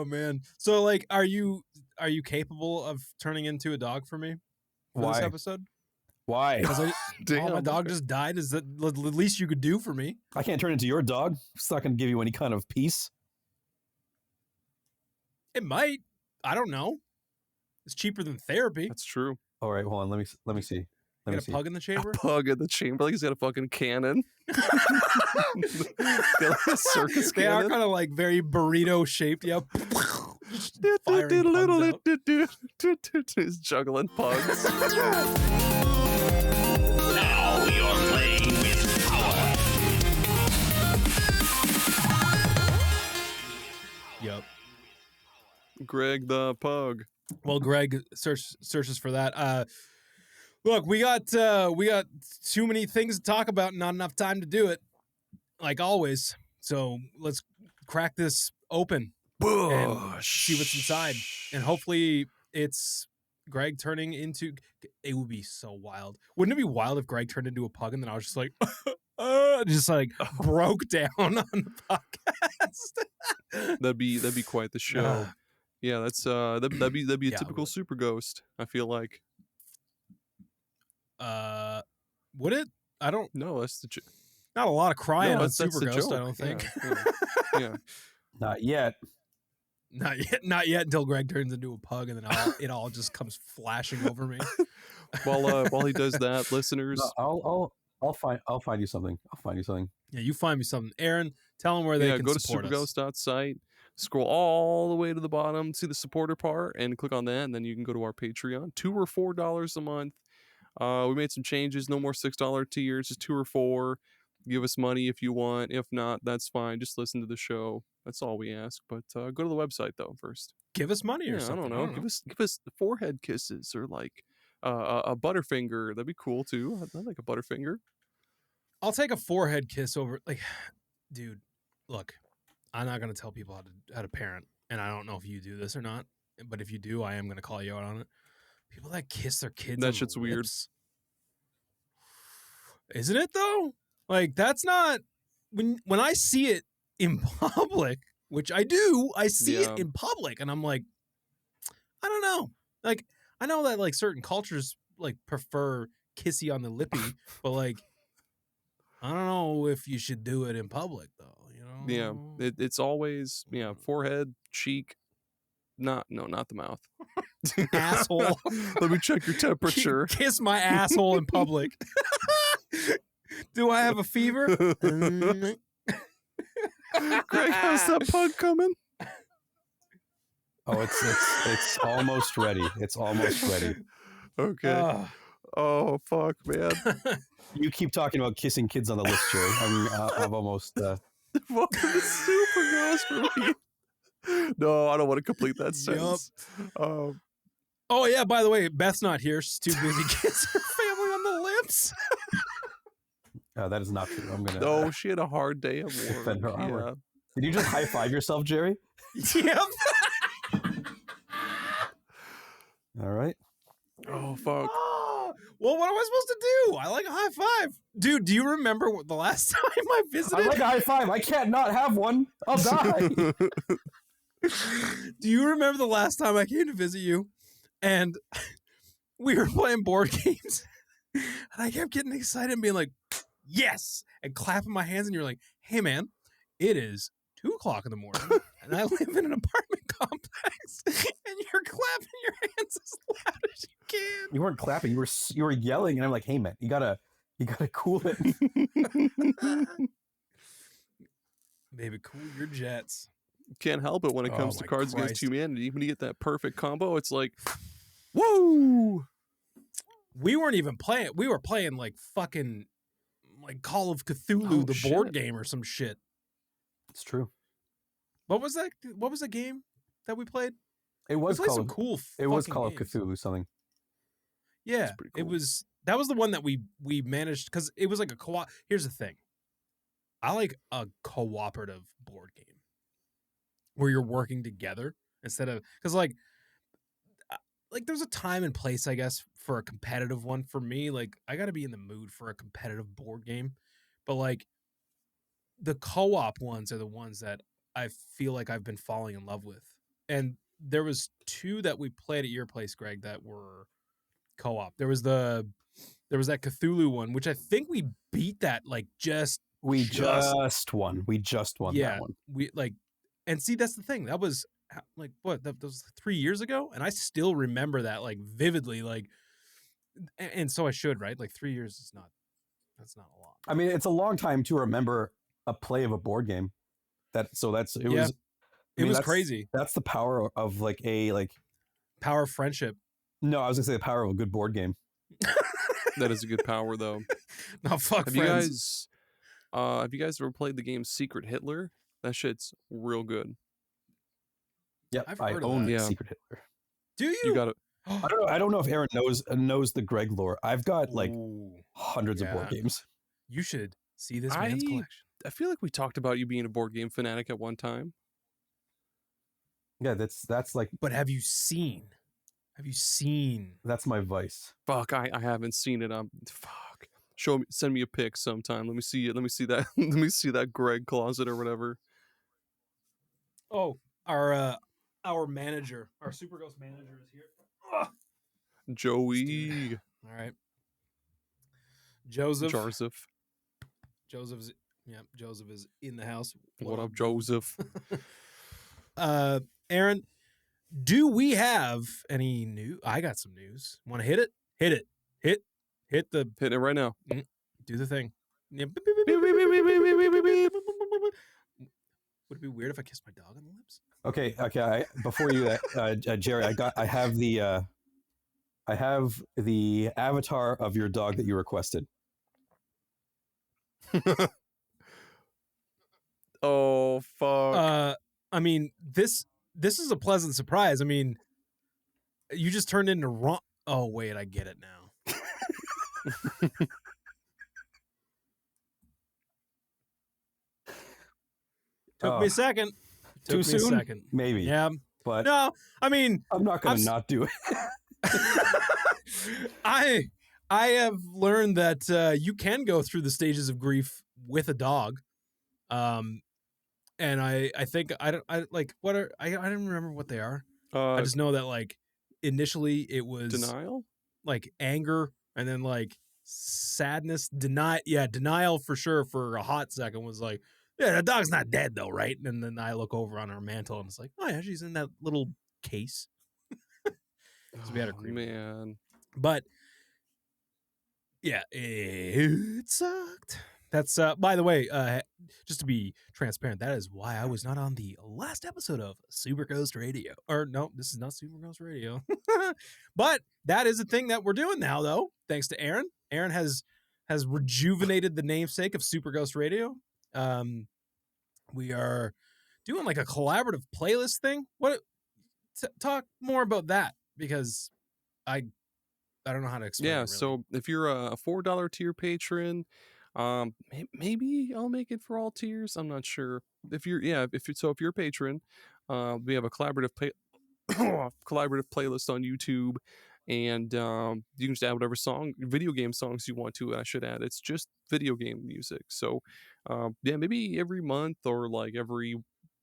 man. So like, are you capable of turning into a dog for me for this episode? Why? Because my dog just died. Is that the least you could do for me? I can't turn into your dog. It's not going to give you any kind of peace. It might. I don't know. It's cheaper than therapy. That's true. All right, hold on. Let me see. Got a pug in the chamber? A pug in the chamber? Like he's got a fucking cannon. Got like a circus they cannon. are kind of like very burrito shaped. Yep. He's juggling pugs. Now you're playing with power. Yep. Greg the pug. Well, Greg searches for that. Look, we got too many things to talk about, and not enough time to do it, like always. So let's crack this open and see what's inside, and hopefully it's Greg turning into. It would be so wild. Wouldn't it be wild if Greg turned into a pug and then I was just like, just like broke down on the podcast? That'd be quite the show. Yeah, that's that'd be a Yeah, typical super ghost. I feel like. Would it? I don't. No, that's the. Not a lot of crying on that's Super the Ghost. joke. I don't think. Yeah. Not yet. Not yet until Greg turns into a pug and then it all just comes flashing over me. While he does that, listeners. No, I'll find you something. Yeah, you find me something. Aaron, tell them where they can go to support us. superghost.site, scroll all the way to the bottom, see the supporter part, and click on that, and then you can go to our Patreon. $2 or $4 a month. We made some changes. No more $6 tiers, just $2 or $4. Give us money if you want. If not, that's fine. Just listen to the show. That's all we ask. But go to the website though first. Give us money or something. I don't know. Give us forehead kisses or like a butterfinger. That'd be cool too. I like a butterfinger. I'll take a forehead kiss over. Like, dude, look, I'm not gonna tell people how to parent, and I don't know if you do this or not. But if you do, I am gonna call you out on it. People that kiss their kids. That shit's weird. Isn't it though? Like that's not when I see it in public, which I do. I see it in public, and I'm like, I don't know. Like I know that like certain cultures like prefer kissy on the lippy, but like I don't know if you should do it in public though. You know? Yeah, it's always forehead, cheek. Not the mouth. Asshole. Let me check your temperature. Kiss my asshole in public. Do I have a fever? Greg, how's that pug coming? Oh, it's almost ready. It's almost ready. Okay. Oh fuck, man. You keep talking about kissing kids on the list, Jerry. I've almost. Welcome to Super Ghost for me. No, I don't want to complete that sentence. Oh yeah, by the way, Beth's not here. She's too busy kissing her family on the lips. That is not true. I'm gonna. No, she had a hard day at work. Defend her honor. Did you just high five yourself, Jerry? Yep. All right. Oh fuck. Well, what am I supposed to do? I like a high five, dude. Do you remember the last time I visited? I like a high five. I can't not have one. I'll die. Do you remember the last time I came to visit you, and we were playing board games, and I kept getting excited and being like, "Yes!" and clapping my hands, and you're like, "Hey, man, it is 2:00 in the morning, and I live in an apartment complex, and you're clapping your hands as loud as you can." You weren't clapping. You were yelling, and I'm like, "Hey, man, you gotta cool it." Baby, cool your jets. Can't help it when it comes to Cards Christ. Against Humanity. When you get that perfect combo, it's like, whoa! We weren't even playing. We were playing like fucking like Call of Cthulhu, the board game or some shit. It's true. What was that? What was the game that we played? It was Call of Cthulhu something. Yeah, pretty it cool. was. That was the one that we managed because it was like a co-op. Here's the thing, I like a cooperative board game where you're working together instead of because like there's a time and place I guess for a competitive one. For me, like I got to be in the mood for a competitive board game, but like the co-op ones are the ones that I feel like I've been falling in love with and there was 2 that we played at your place, Greg, that were co-op. There was that Cthulhu one, which I think we beat that like just We just won. We just won yeah, that one. we like, and see that's the thing. That was like what that was 3 years ago, and I still remember that like vividly. Like, and so I should, right? Like 3 years is not that's not a lot. I mean, it's a long time to remember a play of a board game. It was. It was crazy. That's the power of like Power of friendship. No, I was gonna say the power of a good board game. That is a good power, though. No, fuck friends. Have you guys ever played the game Secret Hitler? That shit's real good. Yeah, I've I heard of own that. Secret Hitler. Do you? You got it. I don't know if Aaron knows the Greg lore. I've got like Ooh, hundreds of board games. you should see this man's collection. I feel like we talked about you being a board game fanatic at one time. Yeah, that's like But have you seen? Have you seen? that's my vice. Fuck, I haven't seen it. Fuck. Send me a pic sometime. Let me see it. Let me see that. Let me see that Greg closet or whatever. Oh, our manager, our Super Ghost manager is here. Ugh. Joey. All right. Joseph. Joseph. Joseph is in the house. What up, Joseph? Aaron, do we have any news? I got some news. Want to hit it? Hit it. Hit the. Hit it right now. Do the thing. Yeah. Would it be weird if I kissed my dog on the lips? Okay. Before you that, Jerry, I have the avatar of your dog that you requested. Oh fuck. I mean, this is a pleasant surprise. I mean, you just turned into Ron. Oh wait, I get it now. Took me a second. Too Took me soon? a second. Maybe. Yeah. But No, I mean, I'm not going to not do it. I have learned that you can go through the stages of grief with a dog. And I think I don't remember what they are. I just know that like initially it was Denial? like anger, and then like sadness, denial for sure. For a hot second was like, yeah, the dog's not dead though, right? And then I look over on our mantle and it's like, oh yeah, she's in that little case. So we had her cremated. Man. But yeah, it sucked. That's by the way, just to be transparent, that is why I was not on the last episode of Super Ghost Radio. Or no, this is not Super Ghost Radio. But that is a thing that we're doing now, though, thanks to Aaron. Aaron has rejuvenated the namesake of Super Ghost Radio. We are doing like a collaborative playlist thing. Talk more about that, because I don't know how to explain it, really. So if you're a $4 tier patron, maybe I'll make it for all tiers. I'm not sure. If you're a patron, we have a collaborative playlist on YouTube, and you can just add whatever video game songs you want to. I should add, it's just video game music. So maybe every month or like every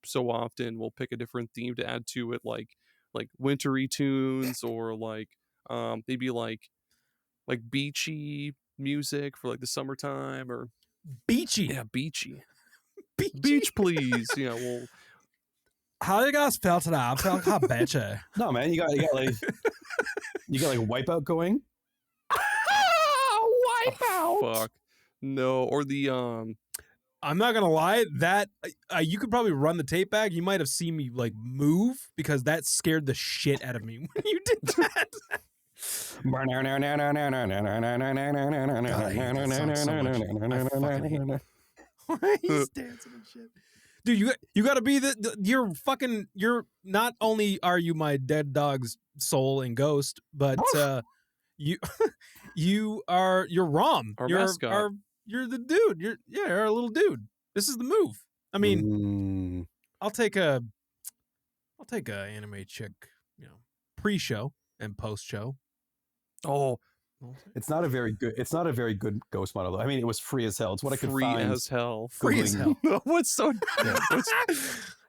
so often we'll pick a different theme to add to it, like wintry tunes, or like maybe like beachy music for like the summertime, or Beachy. Yeah, beachy. Beach, please. Yeah, well, how you guys felt today? I felt kind of beachy. No, man, you got like Wipeout going. Wipeout. Fuck. No, or the I'm not gonna lie, that you could probably run the tape back. You might have seen me like move, because that scared the shit out of me when you did that. God, I hate that song so much. I fucking hate it. Why he's dancing and shit. Dude, you gotta be you're not only are you my dead dog's soul and ghost, but you're Rom. Our mascot. You're the dude. You're a little dude. This is the move. I mean, I'll take a anime chick, pre-show and post-show. Oh, it's not a very good ghost model, though. I mean, it was free as hell. It's what I could find. Free as hell. Free as hell. What's so?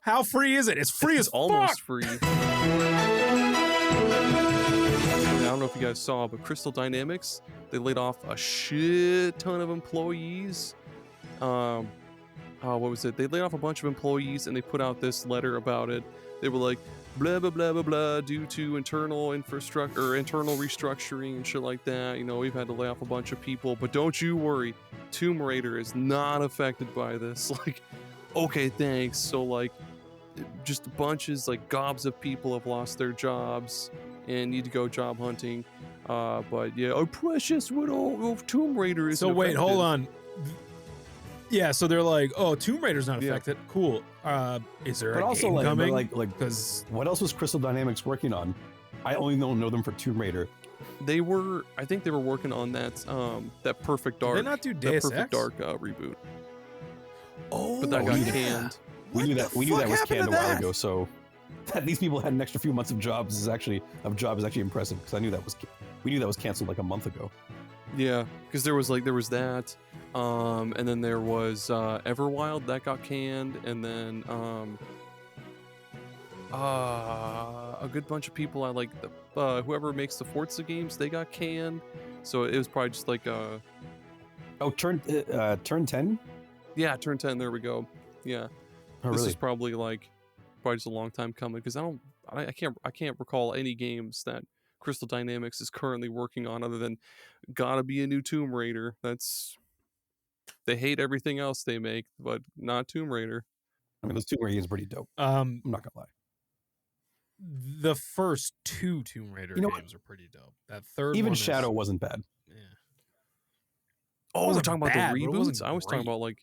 How free is it? It's free as almost fuck. free. I don't know if you guys saw, but Crystal Dynamics, they laid off a shit ton of employees. What was it? They laid off a bunch of employees and they put out this letter about it. They were like, blah, blah, blah, blah, blah, due to internal infrastructure or internal restructuring and shit like that. You know, we've had to lay off a bunch of people, but don't you worry. Tomb Raider is not affected by this. Like, okay, thanks. So, like, just bunches, like, gobs of people have lost their jobs and need to go job hunting. But yeah, our precious widow of Tomb Raider is. So wait, hold on. Yeah, so they're like, oh, Tomb Raider's not affected. Cool. Is there a game coming? Like, because what else was Crystal Dynamics working on? I only don't know them for Tomb Raider. I think they were working on that Perfect Dark. Did they not do Deus Perfect Ex? Dark reboot. Oh, But that got yeah. canned. We knew that was happened canned to a while that? ago. So that these people had an extra few months of jobs is actually impressive, because I knew we knew that was canceled like a month ago. Yeah, because there was that, and then there was Everwild that got canned, and then a good bunch of people. I like whoever makes the Forza games, they got canned. So it was probably just like Turn 10. yeah, Turn 10. There we go. Yeah, Oh, this really? is probably just a long time coming, because I can't recall any games that Crystal Dynamics is currently working on other than gotta be a new Tomb Raider. They hate everything else they make, but not Tomb Raider. I mean, those Tomb Raider games are pretty dope. I'm not gonna lie. The first two Tomb Raider games are pretty dope. That third Even one Shadow wasn't bad. Yeah. Oh, we're wasn't talking about bad, the but it wasn't reboots? I was talking great. about, like,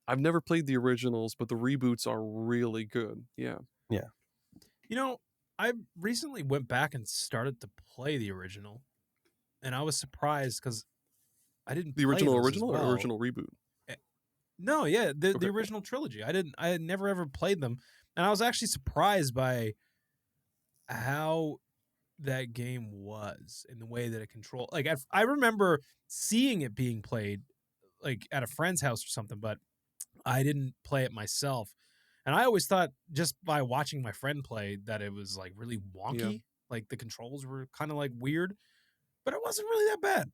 I've never played the originals, but the reboots are really good. Yeah. You know, I recently went back and started to play the original, and I was surprised because I didn't The play original those as original well. or original reboot? No, yeah, the Okay. original trilogy. I had never ever played them, and I was actually surprised by how that game was in the way that it controlled. Like I remember seeing it being played like at a friend's house or something, but I didn't play it myself. And I always thought just by watching my friend play that it was like really wonky. Yeah. Like the controls were kind of like weird, but it wasn't really that bad.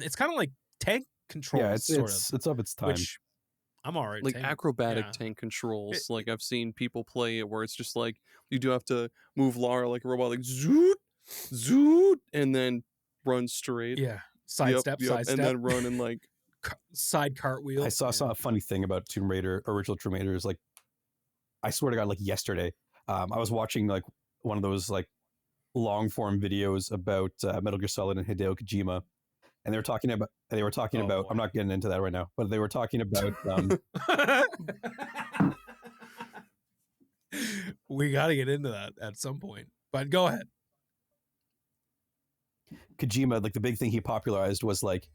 It's kind of like tank controls, Yeah, it's of its time. which I'm all right. Like tank, acrobatic yeah. tank controls. Like, I've seen people play it where it's just like you do have to move Lara like a robot, like zoot, zoot, and then run straight. Yeah, sidestep, sidestep, and then run and like side cartwheel. I saw a funny thing about Tomb Raider, original Tomb Raider is like, I swear to God, like yesterday, I was watching like one of those like long form videos about Metal Gear Solid and Hideo Kojima, and they were talking about boy. I'm not getting into that right now, but they were talking about We got to get into that at some point, but go ahead. Kojima. Like the big thing he popularized was like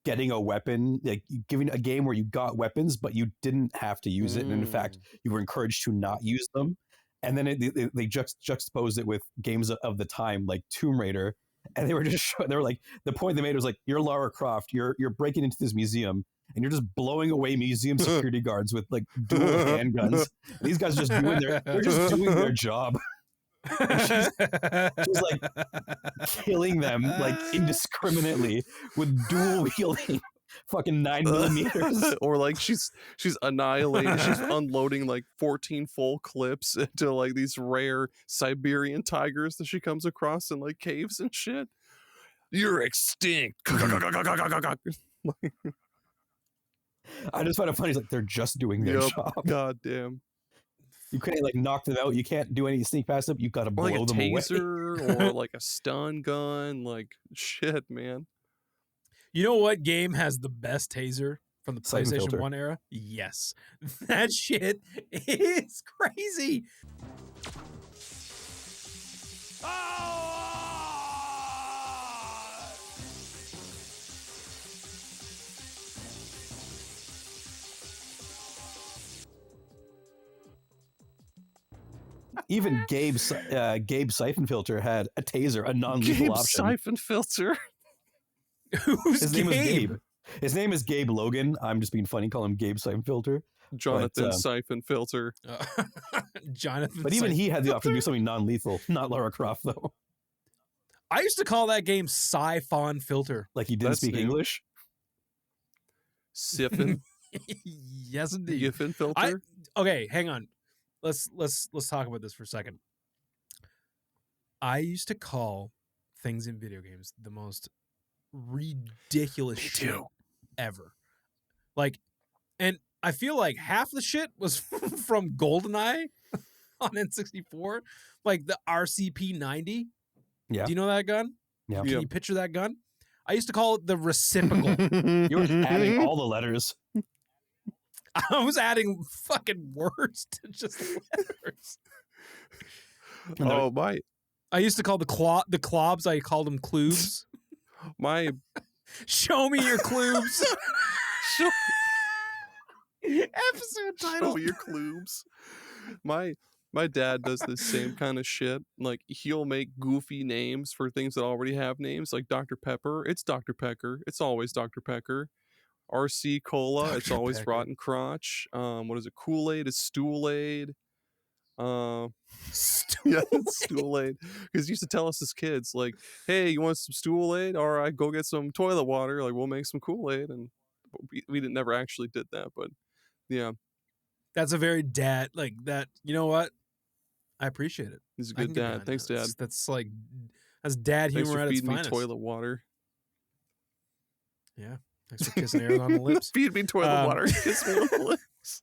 getting a weapon, like giving a game where you got weapons, but you didn't have to use it. And in fact, you were encouraged to not use them. And then they juxtaposed it with games of the time, like Tomb Raider. And they were they were like, the point they made was like, you're Lara Croft, you're breaking into this museum and you're just blowing away museum security guards with like dual handguns. These guys are just doing their job. She's like killing them like indiscriminately with dual wielding fucking 9mm. or like she's annihilating, she's unloading like 14 full clips into like these rare Siberian tigers that she comes across in like caves and shit. You're extinct. I just find it funny. It's like they're just doing their job. God damn. You can't like knock them out. You can't do any sneak past them. You got to Or blow like a them away. taser or like a stun gun. Like shit, man. You know what game has the best taser from the Siphon PlayStation filter. 1 era? Yes. That shit is crazy. Even Gabe Siphon Filter had a taser, a non-lethal Gabe option. Siphon Filter. Who's His name is Gabe? Gabe. His name is Gabe Logan. I'm just being funny, call him Gabe Siphon Filter. Jonathan Siphon Filter. Jonathan. But even Siphon he had the Filter? option to do something non-lethal, not Lara Croft though. I used to call that game Siphon Filter. Like he didn't That's speak new. English. Siphon. Yes, indeed. Giffen Filter. Okay, hang on. Let's talk about this for a second. I used to call things in video games the most ridiculous shit ever. Like, and I feel like half the shit was from GoldenEye on N64, like the RCP-90. Yeah. Do you know that gun? Yeah. Can Yeah. you picture that gun? I used to call it the reciprocal. You were adding all the letters. I was adding fucking words to just letters. Oh my! I used to call the clobs, I called them clubs. My Show me your clubs. show, Episode title. show your clubs. My dad does the same kind of shit. Like he'll make goofy names for things that already have names, like Dr. Pepper. It's Dr. Pecker. It's always Dr. Pecker. RC Cola. It's Dr. always Pecker. Rotten Crotch. What is it? Kool-Aid is Stool-Aid. Yeah, Stool-Aid. Because he used to tell us as kids, like, hey, you want some Stool-Aid? All right, go get some toilet water. Like, we'll make some Kool-Aid. And we never actually did that, but yeah, That's a very dad, like that. You know what? I appreciate it. he's a I good can get dad. behind Thanks, that. Dad. That's like, that's dad Thanks humor for at its feeding me finest. toilet water. Yeah. Thanks for kissing Aaron on the lips. Feed me toilet Um, water. Kiss me on the lips.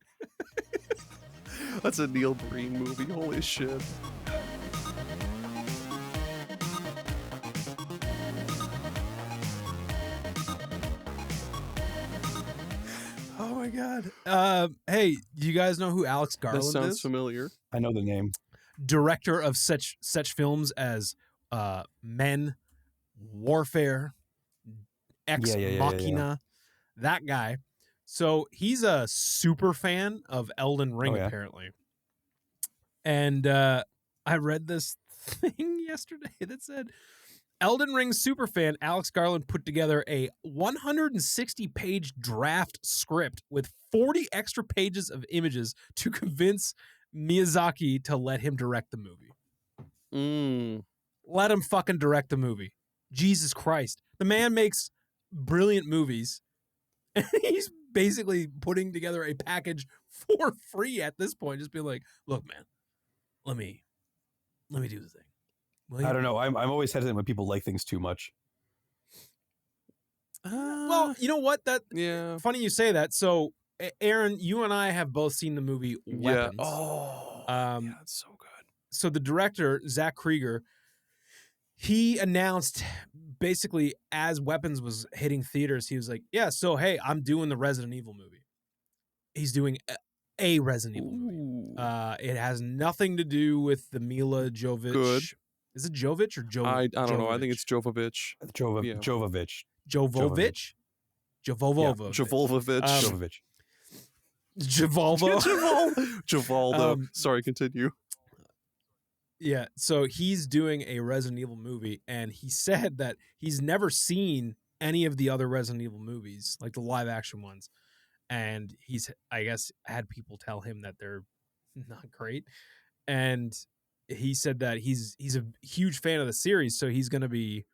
That's a Neil Breen movie. Holy shit. Oh my god. Hey, do you guys know who Alex That Garland sounds is? familiar. I know the name. Director of such films as Men, Warfare, Ex Yeah. Machina, that guy. So he's a super fan of Elden Ring, yeah. apparently. And I read this thing yesterday that said Elden Ring superfan Alex Garland put together a 160-page draft script with 40 extra pages of images to convince Miyazaki to let him direct the movie. Let him fucking direct the movie. Jesus Christ. The man makes brilliant movies. And he's basically putting together a package for free at this point. Just being like, look, man, let me do the thing. Will I you? don't know. I'm always hesitant when people like things too much. Well, you know what? That Yeah. funny you say that. So, Aaron, you and I have both seen the movie Weapons. Yeah. Oh. Um, yeah, it's so good. So the director, Zach Krieger, he announced basically as Weapons was hitting theaters, he was like, yeah, so hey, I'm doing the Resident Evil movie. He's doing a Resident Evil movie. Ooh. It has nothing to do with the Mila Jovovich. Good. Is it Jovich or Jovovich? I don't know. I think it's Jovovich. Jovovich. Jovovich. Jovovich. Javolvovich. Jovovich. Javolvo. Javaldo. Sorry, continue. Yeah, so he's doing a Resident Evil movie, and he said that he's never seen any of the other Resident Evil movies, like the live action ones. And he's, I guess, had people tell him that they're not great. And he said that he's a huge fan of the series, so he's going to be,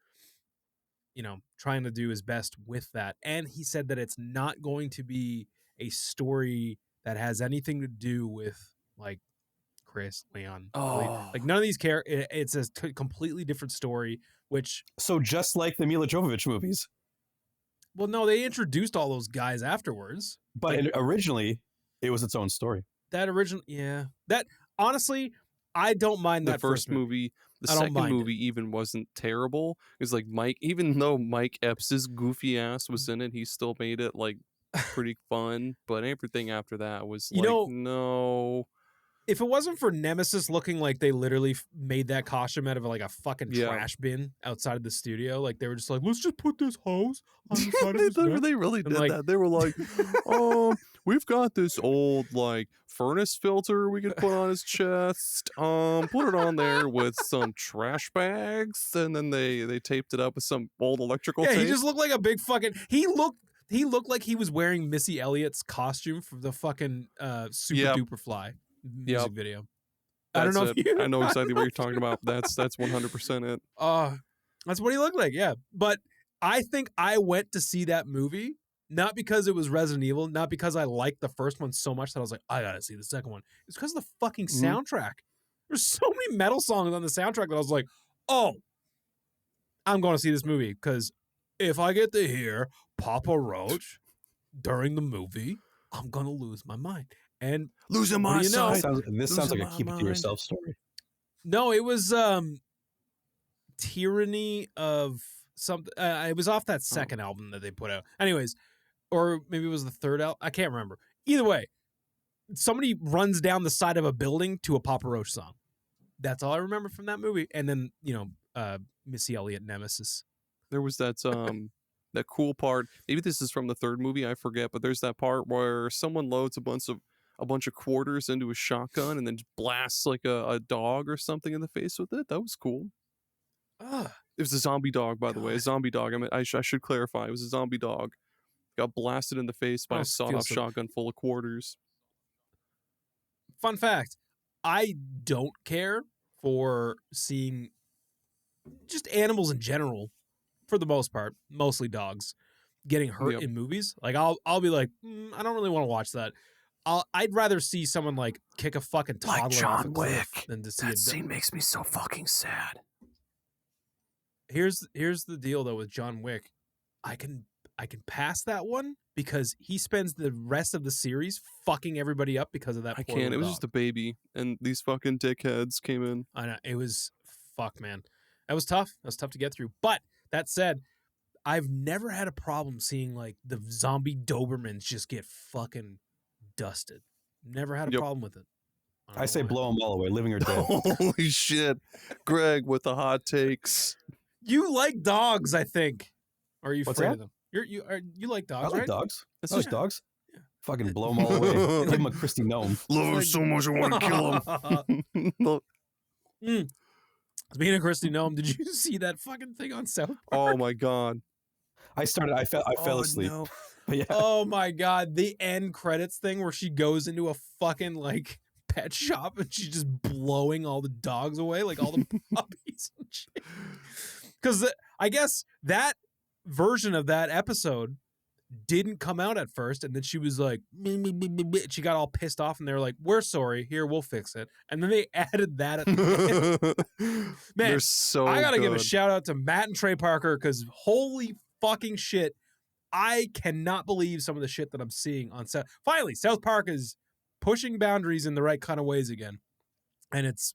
trying to do his best with that. And he said that it's not going to be a story that has anything to do with, like, Chris, Leon. Oh. Like, none of these characters, it's a completely different story, which, So just like the Mila Jovovich movies, well, no, they introduced all those guys afterwards. but originally it was its own story. That original, yeah. That, honestly, I don't mind The that first movie. The I don't second mind it. movie even wasn't terrible. It was like Mike, even though Mike Epps' goofy ass was in it, he still made it like pretty fun. But everything after that was no. If it wasn't for Nemesis looking like they literally made that costume out of like a fucking Yeah. trash bin outside of the studio, like they were just like, let's just put this hose on the side of his neck. They really And, did like- that. They were like, we've got this old like furnace filter we could put on his chest. Put it on there with some trash bags, and then they taped it up with some old electrical Yeah, tape. he just looked like a big fucking. He looked like he was wearing Missy Elliott's costume from the fucking Super Duper Fly music video. I don't know if you. I know exactly what you're talking about. That's 100% it. That's what he looked like. Yeah, but I think I went to see that movie not because it was Resident Evil, not because I liked the first one so much that I was like, I gotta see the second one. It's because of the fucking soundtrack. There's so many metal songs on the soundtrack that I was like, oh, I'm going to see this movie because if I get to hear Papa Roach during the movie, I'm going to lose my mind. And losing my mind. This sounds like a keep it to yourself story. No, it was Tyranny of something. It was off that second album that they put out. Anyways, or maybe it was the third album. I can't remember. Either way, somebody runs down the side of a building to a Papa Roach song. That's all I remember from that movie. And then, Missy Elliott Nemesis. There was that that cool part. Maybe this is from the third movie, I forget, but there's that part where someone loads a bunch of quarters into a shotgun and then blasts like a dog or something in the face with it. That was cool. It was a zombie dog, by the way. A zombie dog. I should clarify. It was a zombie dog. Got blasted in the face by a sawed-off shotgun full of quarters. Fun fact, I don't care for seeing just animals in general, for the most part, mostly dogs, getting hurt in movies. Like I'll be like, I don't really want to watch that. I'd rather see someone like kick a fucking toddler like John off a Wick. cliff than to see that scene makes me so fucking sad. Here's the deal though with John Wick. I can pass that one because he spends the rest of the series fucking everybody up because of that. I can't. It was just a baby, and these fucking dickheads came in. I know. It was fuck, man. That was tough. That was tough to get through. But that said, I've never had a problem seeing like the zombie Dobermans just get fucking dusted. Never had a problem with it. I say blow them all away, living or dead. Holy shit, Greg with the hot takes. You like dogs, I think. Or are you What's afraid that? of them? You like dogs, I like right? dogs. That's I like just- dogs. Yeah. Fucking blow them all away. Give them a Christy Gnome. Love him so much I want to kill him. Speaking of Christy Gnome, did you see that fucking thing on South Park? Oh my god. I fell asleep. No. But yeah. Oh my god, the end credits thing where she goes into a fucking like pet shop and she's just blowing all the dogs away, like all the puppies and shit. Because I guess that version of that episode didn't come out at first, and then she was like, she got all pissed off, and they were like, "We're sorry, here, we'll fix it." And then they added that at the end. Man, they're so I gotta give a good. shout out to Matt and Trey Parker because holy fucking shit, I cannot believe some of the shit that I'm seeing on South. Finally, South Park is pushing boundaries in the right kind of ways again, and it's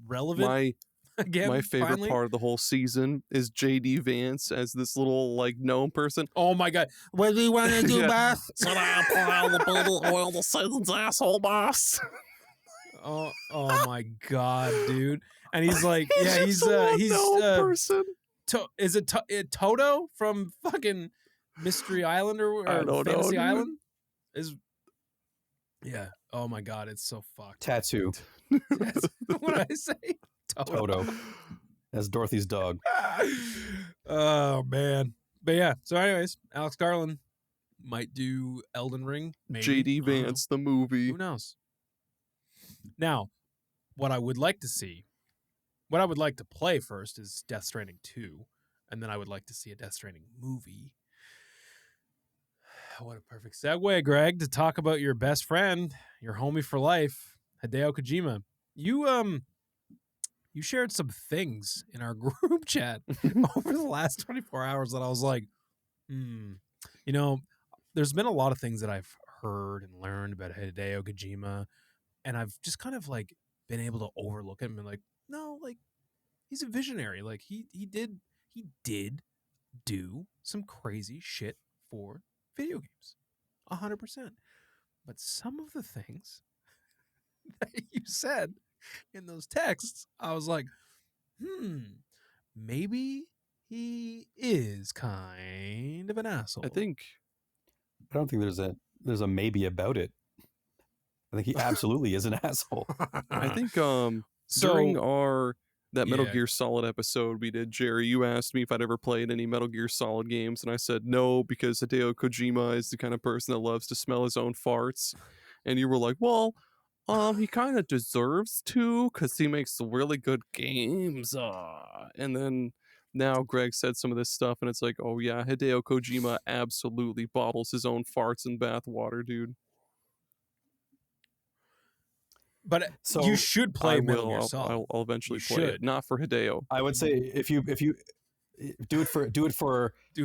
relevant. Again, My favorite finally. part of the whole season is JD Vance as this little like gnome person. Oh my god, what do you want to do, Yeah. boss? So I pile the bubble oil the Satan's asshole, boss. Oh my god, dude! And he's like, he's person. Is it Toto from fucking Mystery Island or I don't know, Fantasy dude. Island? Yeah. Oh my god, it's so fucked. Tattoo. What did I say? Toto. That's Dorothy's dog. Oh man. But yeah. So, anyways, Alex Garland might do Elden Ring. Maybe. JD Vance, the movie. Who knows? Now, what I would like to play first is Death Stranding 2, and then I would like to see a Death Stranding movie. What a perfect segue, Greg, to talk about your best friend, your homie for life, Hideo Kojima. You shared some things in our group chat over the last 24 hours that I was like, there's been a lot of things that I've heard and learned about Hideo Kojima, and I've just kind of like been able to overlook him and like, no, like he's a visionary. Like he did do some crazy shit for video games, 100%. But some of the things that you said in those texts, I was like, maybe he is kind of an asshole. I don't think there's a maybe about it. I think he absolutely is an asshole. I think during our that Metal Yeah. Gear Solid episode we did, Jerry, you asked me if I'd ever played any Metal Gear Solid games, and I said no, because Hideo Kojima is the kind of person that loves to smell his own farts. And you were like, well, he kind of deserves to, because he makes really good games. And then now Greg said some of this stuff, and it's like, oh yeah, Hideo Kojima absolutely bottles his own farts in bath water, dude. But So you should play I Metal will. Gear Solid. I'll eventually You play it. should. Not for Hideo. I would say if you do it for Do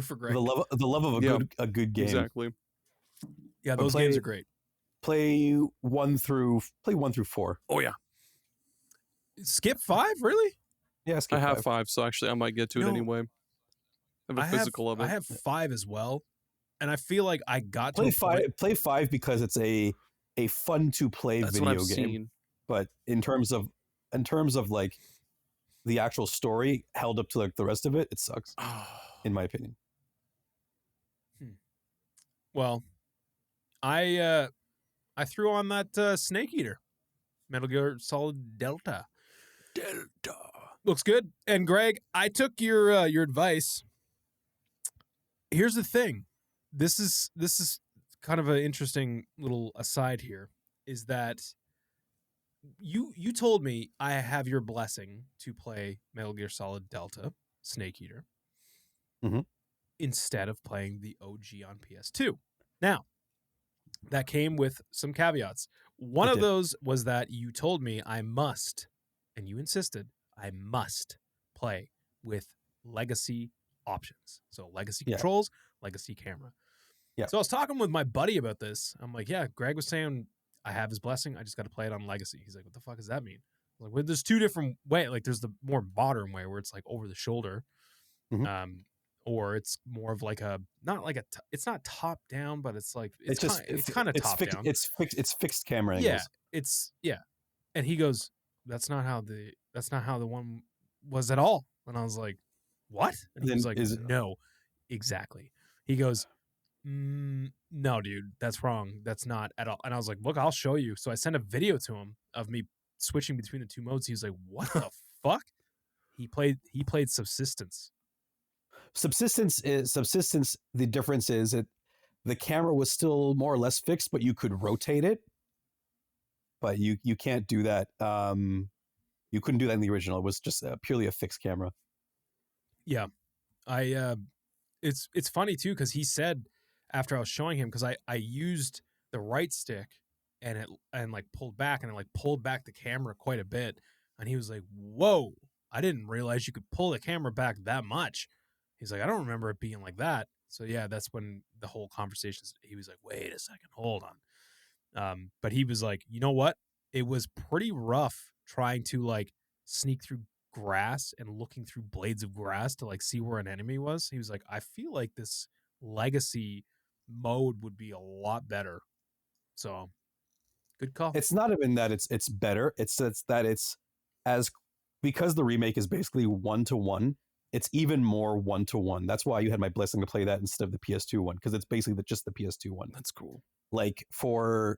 for Greg. the love of Yeah, a good game. Exactly. Yeah, But those games are great. Play 1 through 4. Oh yeah, Skip 5, really? Yeah, skip I have 5. 5, so actually I might get to it No, anyway. I have a physical of it. I have 5 as well, and I feel like I got Play to a point. 5. Play 5 because it's a fun to play That's what video I've game. seen. But in terms of like the actual story held up to like the rest of it, it sucks in my opinion. Well, I threw on that Snake Eater, Metal Gear Solid Delta. Looks good. And Greg, I took your advice. Here's the thing. This is kind of an interesting little aside here, is that you told me I have your blessing to play Metal Gear Solid Delta Snake Eater Mhm. instead of playing the OG on PS2. Now, that came with some caveats. One It of did. those was that you told me I must, and you insisted, I must play with legacy options. So legacy Yeah. controls, legacy camera. Yeah. So I was talking with my buddy about this. I'm like, yeah, Greg was saying I have his blessing. I just got to play it on legacy. He's like, what the fuck does that mean? I'm like, well, there's two different ways. Like, there's the more modern way where it's like over the shoulder. Mhm. Or it's more of like a, not like a, it's not top down, but it's like, it's kind of top fixed, down. It's fixed camera Yeah, angles. and he goes, that's not how the one was at all. And I was like, what? And he was Then like, no, exactly. He goes, no, dude, that's wrong. That's not at all. And I was like, look, I'll show you. So I sent a video to him of me switching between the two modes. He was like, what the fuck? He played Subsistence. Subsistence. The difference is the camera was still more or less fixed, but you could rotate it. But you can't do that. You couldn't do that in the original. It was just purely a fixed camera. Yeah, it's funny too, because he said after I was showing him, because I used the right stick and like pulled back, and it like pulled back the camera quite a bit, and he was like, whoa, I didn't realize you could pull the camera back that much. He's like, I don't remember it being like that. So yeah, that's when the whole conversation, he was like, wait a second, hold on. But he was like, you know what? It was pretty rough trying to like sneak through grass and looking through blades of grass to like see where an enemy was. He was like, I feel like this legacy mode would be a lot better. So good call. It's not even that it's better. It's that it's as, because the remake is basically 1-to-1. It's even more 1-to-1. That's why you had my blessing to play that instead of the PS2 one, because it's basically just the PS2 one. That's cool. Like for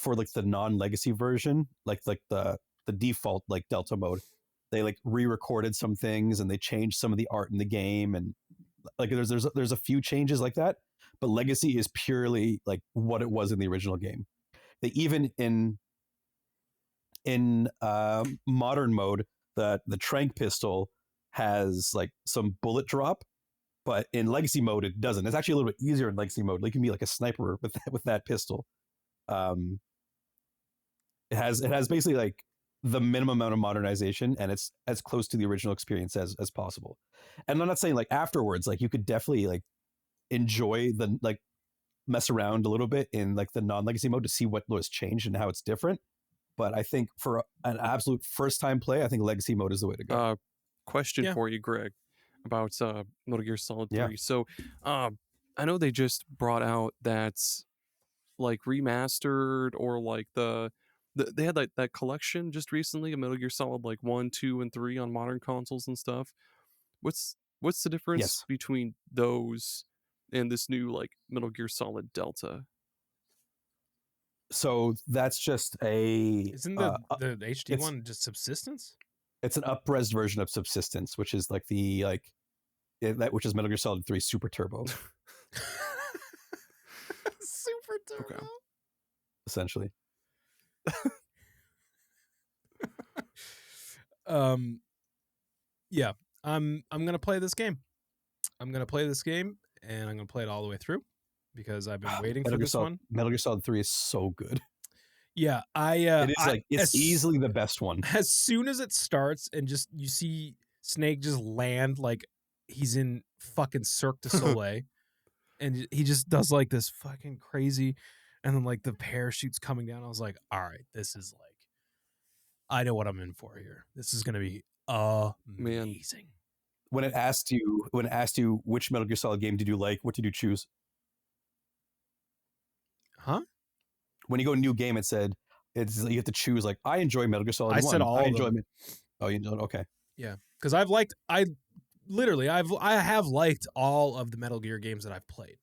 like the non-legacy version, like the default like Delta mode, they like re-recorded some things and they changed some of the art in the game, and like there's a few changes like that. But legacy is purely like what it was in the original game. They even in modern mode, the tranq pistol has like some bullet drop, but in legacy mode it doesn't. It's actually a little bit easier in legacy mode. Like, you can be like a sniper with that pistol. It has basically like the minimum amount of modernization, and it's as close to the original experience as possible. And I'm not saying like afterwards, like you could definitely like enjoy the like mess around a little bit in like the non-legacy mode to see what was changed and how it's different. But I think for an absolute first time play, I think legacy mode is the way to go. Question Yeah. for you, Greg, about Metal Gear Solid 3. Yeah. So I know they just brought out that like remastered, or like they had like that collection just recently of Metal Gear Solid like 1, 2, and 3 on modern consoles and stuff. What's the difference Yes. between those and this new like Metal Gear Solid Delta? So that's just a Isn't the HD it's- one just Subsistence? It's an up-res version of Subsistence, which is like which is Metal Gear Solid 3 Super Turbo, Super Turbo. Okay. essentially. Yeah, I'm gonna play this game. I'm gonna play this game, and I'm gonna play it all the way through because I've been waiting for this one. Metal Gear Solid 3 is so good. Yeah, It's easily the best one. As soon as it starts and just you see Snake just land like he's in fucking Cirque du Soleil, and he just does like this fucking crazy, and then like the parachute's coming down. I was like, all right, this is like, I know what I'm in for here. This is gonna be amazing. When it asked you which Metal Gear Solid game did you like, what did you choose? Huh? When you go new game, it said you have to choose. Like, I enjoy Metal Gear Solid 1. I said all of them. Oh, you know, okay. Yeah, because I have liked all of the Metal Gear games that I've played,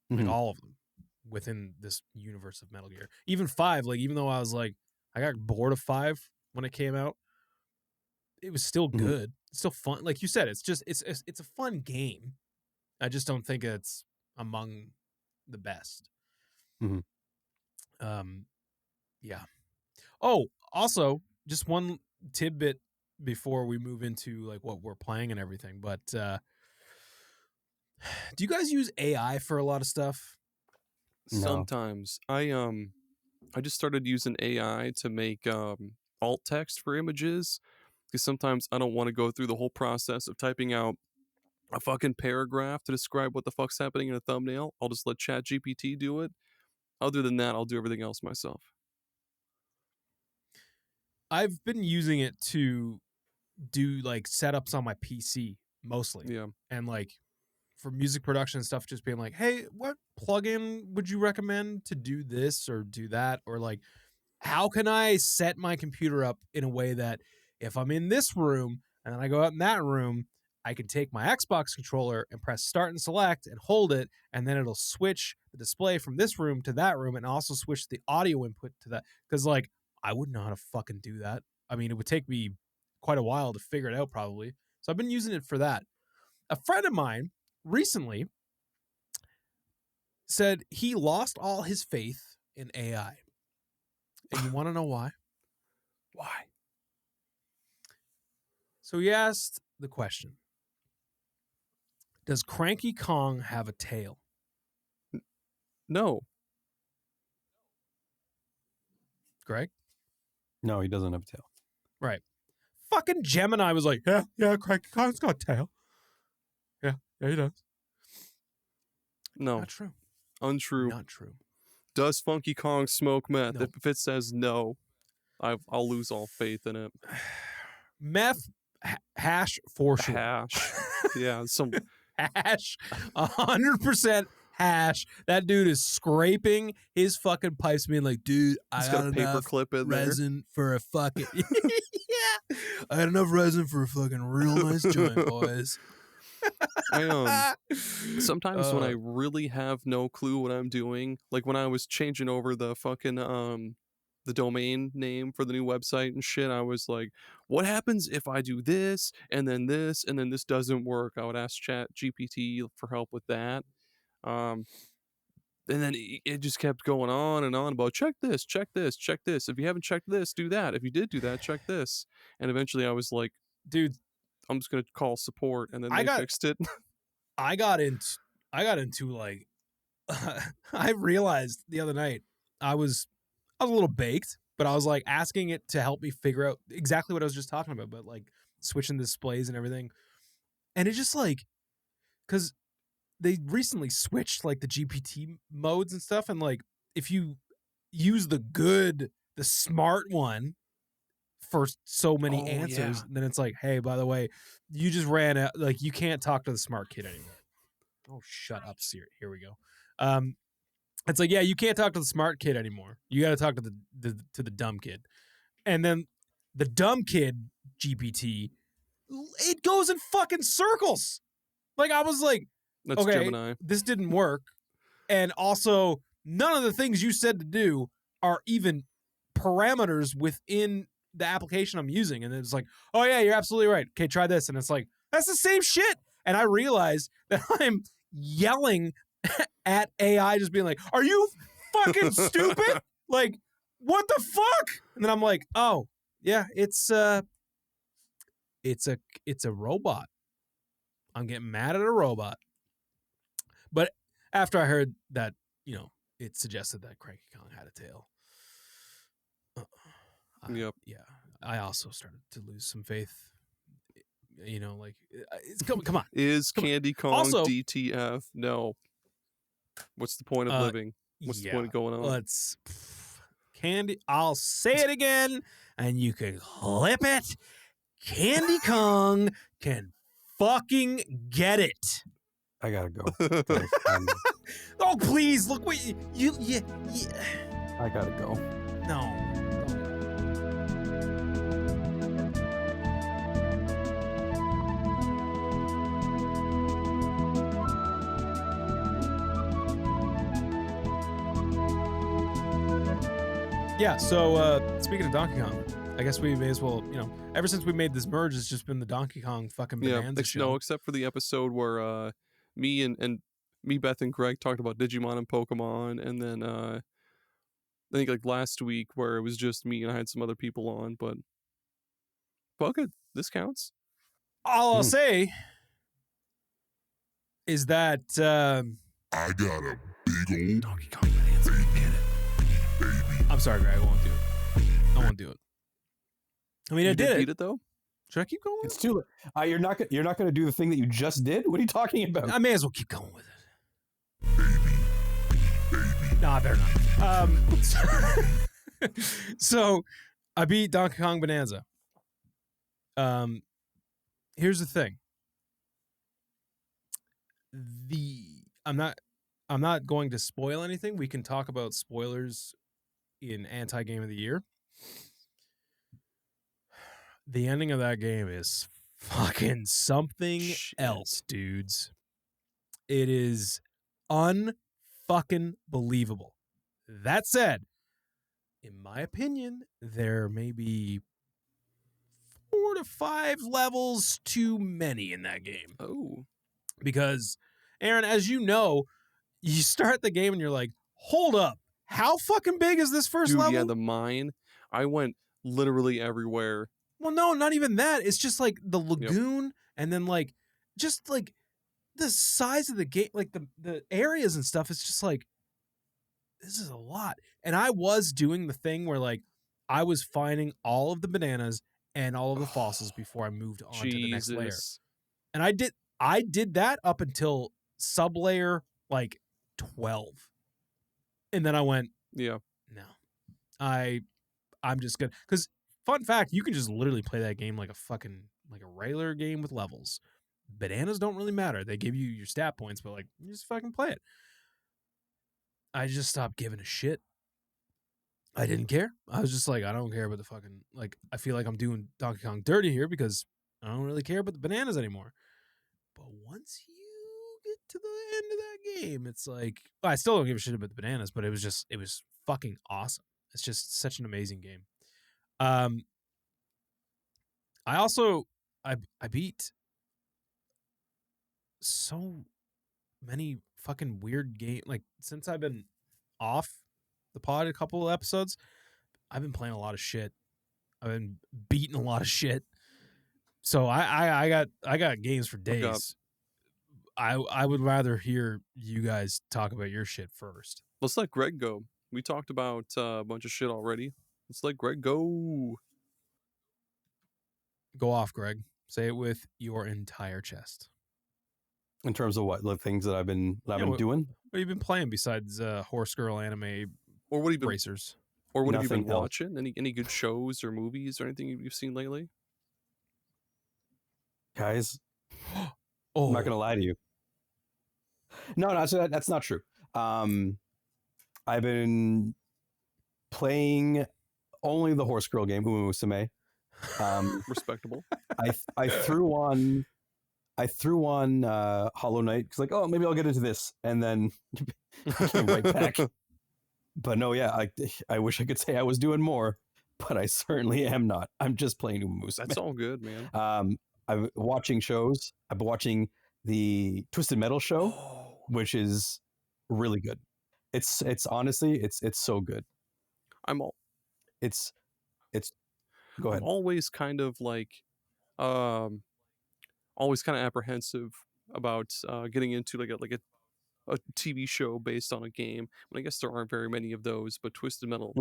like all of them within this universe of Metal Gear. Even 5, like even though I was like I got bored of 5 when it came out, it was still good. It's still fun. Like you said, it's a fun game. I just don't think it's among the best. Yeah. Oh, also, just one tidbit before we move into like what we're playing and everything. But do you guys use AI for a lot of stuff? No. Sometimes I just started using AI to make alt text for images, because sometimes I don't want to go through the whole process of typing out a fucking paragraph to describe what the fuck's happening in a thumbnail. I'll just let ChatGPT do it. Other than that, I'll do everything else myself. I've been using it to do like setups on my PC mostly. Yeah. And like for music production and stuff, just being like, hey, what plugin would you recommend to do this or do that? Or like, how can I set my computer up in a way that if I'm in this room and then I go out in that room, I can take my Xbox controller and press start and select and hold it, and then it'll switch the display from this room to that room and also switch the audio input to that. Because like, I wouldn't know how to fucking do that. I mean, it would take me quite a while to figure it out probably. So I've been using it for that. A friend of mine recently said he lost all his faith in AI. And you want to know why? Why? So he asked the question, does Cranky Kong have a tail? No. Greg? No, he doesn't have a tail. Right. Fucking Gemini was like, yeah, Cranky Kong's got a tail. Yeah, he does. No. Not true. Untrue. Not true. Does Funky Kong smoke meth? No. If it says no, I'll lose all faith in it. Meth, hash for sure. Hash. Yeah, some Hash, 100% hash. That dude is scraping his fucking pipes, being like, dude, I he's got got a paper enough clip in there. resin for a fucking yeah. I got enough resin for a fucking real nice joint, boys. I sometimes when I really have no clue what I'm doing, like when I was changing over the fucking the domain name for the new website and shit, I was like, what happens if I do this and then this doesn't work? I would ask ChatGPT for help with that. And then it just kept going on and on about check this. If you haven't checked this, do that. If you did do that, check this. And eventually I was like, dude, I'm just gonna call support, and then they fixed it. I got into like I realized the other night I was a little baked, but I was like asking it to help me figure out exactly what I was just talking about, but like switching displays and everything. And it just like, because they recently switched like the GPT modes and stuff, and like if you use the smart one for so many answers, then it's like, hey, by the way, you just ran out, like you can't talk to the smart kid anymore. Oh, shut up, Siri. Here we go. It's like, yeah, you can't talk to the smart kid anymore. You got to talk to the dumb kid. And then the dumb kid GPT, it goes in fucking circles. Like I was like, that's okay, Gemini. This didn't work. And also, none of the things you said to do are even parameters within the application I'm using, and it's like, oh yeah, you're absolutely right. Okay, try this, and it's like that's the same shit. And I realized that I'm yelling at AI, just being like, "Are you fucking stupid? Like, what the fuck?" And then I'm like, "Oh yeah, it's a robot. I'm getting mad at a robot." But after I heard that, it suggested that Cranky Kong had a tail. Yep. Yeah, I also started to lose some faith. Like, come on. Is Candy Kong Also, DTF? No. What's the point of living? What's the point of going on? Candy. I'll say it again, and you can clip it. Candy Kong can fucking get it. I gotta go. Oh please, look what you. I gotta go. No. Yeah, so speaking of Donkey Kong, I guess we may as well, ever since we made this merge, it's just been the Donkey Kong fucking bonanza show. No, except for the episode where me and Beth and Greg talked about Digimon and Pokemon, and then I think like last week where it was just me and I had some other people on, but good, this counts. All I'll say is that I got a big old Donkey Kong bonanza. I'm sorry, Greg, I won't do it. I won't do it. I mean, I did beat it though. Should I keep going? It's too late. You're not going to do the thing that you just did? What are you talking about? I may as well keep going with it. No, I better not. So I beat Donkey Kong Bonanza. Here's the thing. I'm not going to spoil anything. We can talk about spoilers in anti-game of the year. The ending of that game is fucking something else, dudes. It is unfucking believable. That said, in my opinion, there may be 4 to 5 levels too many in that game. Oh. Because, Aaron, as you know, you start the game and you're like, hold up. How fucking big is this first level? Yeah, the mine. I went literally everywhere. Well, no, not even that. It's just like the lagoon, and then like just like the size of the game, like the areas and stuff. It's just like, this is a lot. And I was doing the thing where like I was finding all of the bananas and all of the fossils before I moved on to the next layer. And I did that up until sublayer like 12. And then I went, no, I'm just gonna, because fun fact, you can just literally play that game like a regular game with levels. Bananas don't really matter. They give you your stat points, but like, you just fucking play it. I just stopped giving a shit. I didn't care. I was just like, I don't care about the fucking, like, I feel like I'm doing Donkey Kong dirty here because I don't really care about the bananas anymore. But once you get to the end of that game, it's like, I still don't give a shit about the bananas, but it was fucking awesome. It's just such an amazing game. I also I beat so many fucking weird game, like since I've been off the pod a couple of episodes, I've been playing a lot of shit. I've been beating a lot of shit. So I got games for days. I would rather hear you guys talk about your shit first. Let's let Greg go. We talked about a bunch of shit already. Let's let Greg go. Go off, Greg. Say it with your entire chest. In terms of what, like things that I've been doing? What have you been playing besides Horse Girl anime or what have you been racers? Or what have you been watching? Any good shows or movies or anything you've seen lately? Guys, I'm not gonna lie to you. No, so that's not true. I've been playing only the Horse Girl game, Umu Musume. Respectable. I threw on Hollow Knight because like, oh, maybe I'll get into this, and then came right back. But no, yeah, I wish I could say I was doing more. but I certainly am not. I'm just playing Uma Musume. That's all good, man. I'm watching shows. I've been watching the Twisted Metal show, which is really good. It's honestly, it's so good. I'm all It's go ahead. I'm always kind of like always kind of apprehensive about getting into like a TV show based on a game. I guess there aren't very many of those, but Twisted Metal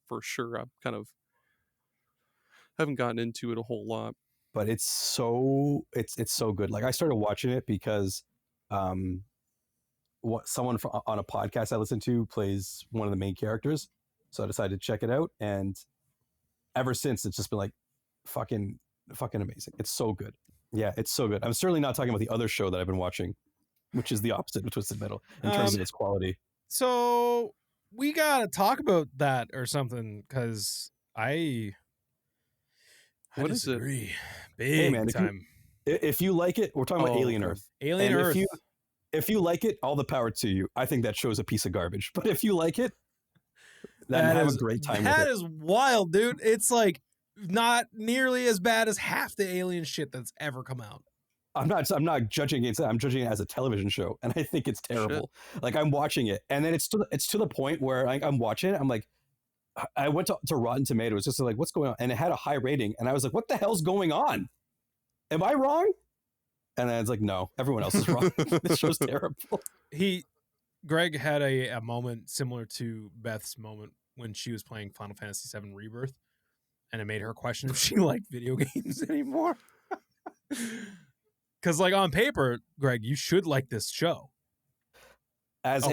for sure. I've kind of haven't gotten into it a whole lot. But it's so good. Like I started watching it because someone on a podcast I listen to plays one of the main characters, so I decided to check it out, and ever since it's just been like fucking amazing. It's so good. Yeah, it's so good. I'm certainly not talking about the other show that I've been watching, which is the opposite of Twisted Metal in terms of its quality. So we gotta talk about that or something, because I What is it? disagree. Big Hey, man, time. If you like it, we're talking about Alien okay. Earth. Alien And Earth. if you like it, all the power to you. I think that show's a piece of garbage. But if you like it, then have a great time with it. That is wild, dude. It's like not nearly as bad as half the Alien shit that's ever come out. I'm not judging it. I'm judging it as a television show, and I think it's terrible. Like I'm watching it, and then it's to the point where I'm watching it. I'm like, I went to Rotten Tomatoes just to like, what's going on, and it had a high rating, and I was like, what the hell's going on? Am I wrong? And then it's like, no, everyone else is wrong. This show's terrible. Greg had a moment similar to Beth's moment when she was playing Final Fantasy VII Rebirth, and it made her question if she liked video games anymore. Because, like, on paper, Greg, you should like this show. As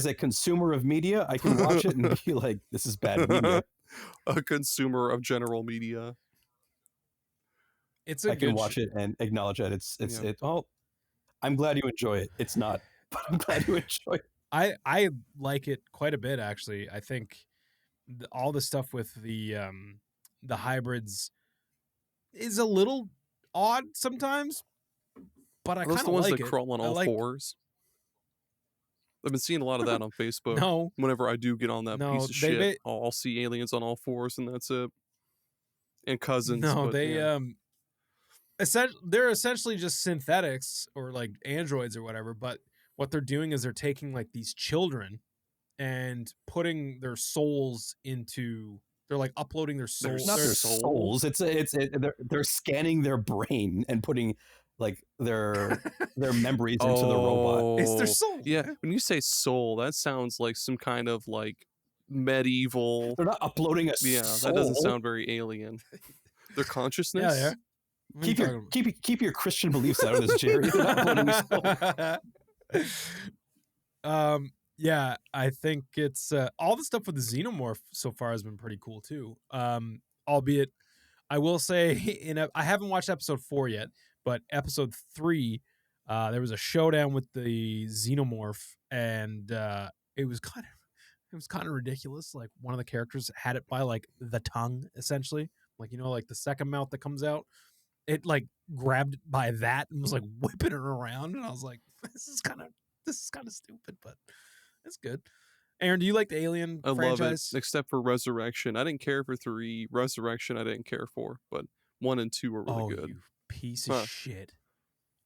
a consumer of media, I can watch it and be like, this is bad media. A consumer of general media. It's a I can watch it and acknowledge that it's oh, I'm glad you enjoy it. It's not, but I'm glad you enjoy it. I like it quite a bit, actually. I think all the stuff with the hybrids is a little odd sometimes, but I kind of like it. Those the ones that crawl on all fours? I've been seeing a lot of that on Facebook. No. Whenever I do get on that piece of shit, I'll see aliens on all fours, and that's it. And cousins. No, but, they're essentially just synthetics or like androids or whatever, but what they're doing is they're taking like these children and putting their souls into, they're like uploading their souls. Not their souls. They're scanning their brain and putting like their memories into the robot. It's their soul. Yeah, when you say soul, that sounds like some kind of like medieval. They're not uploading a soul. That doesn't sound very alien. Their consciousness. Yeah. Keep your Christian beliefs out of this, Jerry. They're not uploading a soul. Yeah, I think it's all the stuff with the xenomorph so far has been pretty cool too. Albeit, I will say I haven't watched episode 4 yet, but episode 3, there was a showdown with the xenomorph, and it was kind of ridiculous. Like one of the characters had it by like the tongue, essentially, like like the second mouth that comes out. It like grabbed by that and was like whipping it around, and I was like, this is kind of stupid, but it's good. Aaron, do you like the Alien franchise? I love it, except for Resurrection. I didn't care for 3. Resurrection, I didn't care for, but 1 and 2 were really good. You piece of shit!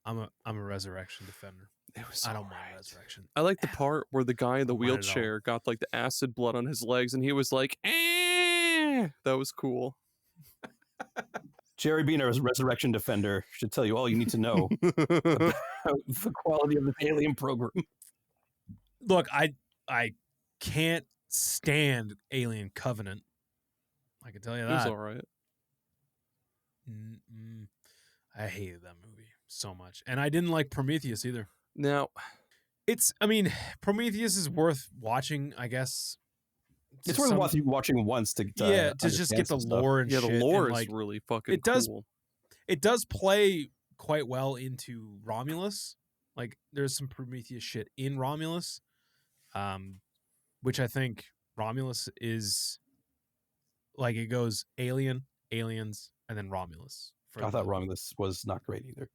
I'm a Resurrection defender. I don't mind Resurrection. I like the part where the guy in the wheelchair got like the acid blood on his legs, and he was like, "Eh!" That was cool. Jerry, being a Resurrection defender, should tell you all you need to know about the quality of the Alien program. Look, I can't stand Alien Covenant. I can tell you that. It was all right. I hated that movie so much, and I didn't like Prometheus either. Now, Prometheus is worth watching, I guess. It's worth watching once to just get the lore and shit. Yeah, the lore and, is really fucking cool. It does play quite well into Romulus. Like there's some Prometheus shit in Romulus, which I think Romulus is like it goes Alien, Aliens, and then Romulus. I thought Romulus was not great either.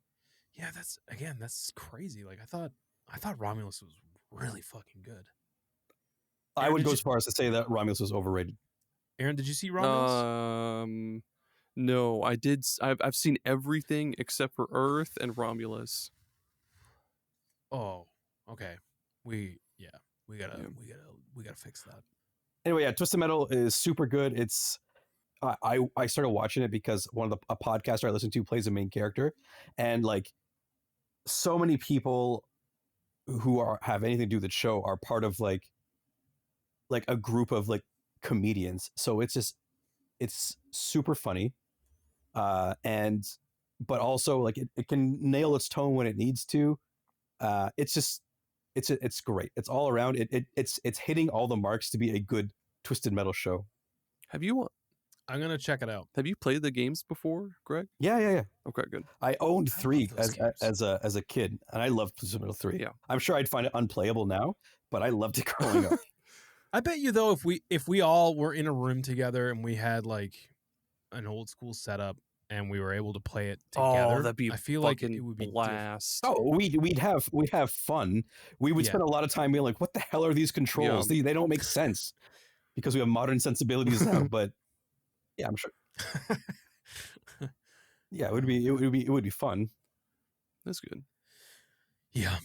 Yeah, that's crazy. Like I thought Romulus was really fucking good. I would go as far as to say that Romulus was overrated. Aaron, did you see Romulus? No, I did. I've seen everything except for Earth and Romulus. Oh, okay. We gotta fix that. Anyway, yeah, Twisted Metal is super good. It's I started watching it because a podcaster I listen to plays a main character, and like so many people who have anything to do with the show are part of like a group of like comedians. So it's super funny, and but also like it can nail its tone when it needs to. It's great. It's all around. It's hitting all the marks to be a good Twisted Metal show. Have you I'm gonna check it out. played the games before, Greg? Yeah. Okay, good. I owned I 3 love those games. as a kid, and I loved Twisted Metal 3. Yeah. I'm sure I'd find it unplayable now, but I loved it growing up. I bet you though, if we all were in a room together and we had like an old school setup and we were able to play it together, Oh, that'd be I feel like it would be blast. Oh, we'd have fun. We would spend a lot of time being like, "What the hell are these controls? Yeah. They don't make sense," because we have modern sensibilities now. But yeah, I'm sure. Yeah, it would be fun. That's good. Yeah.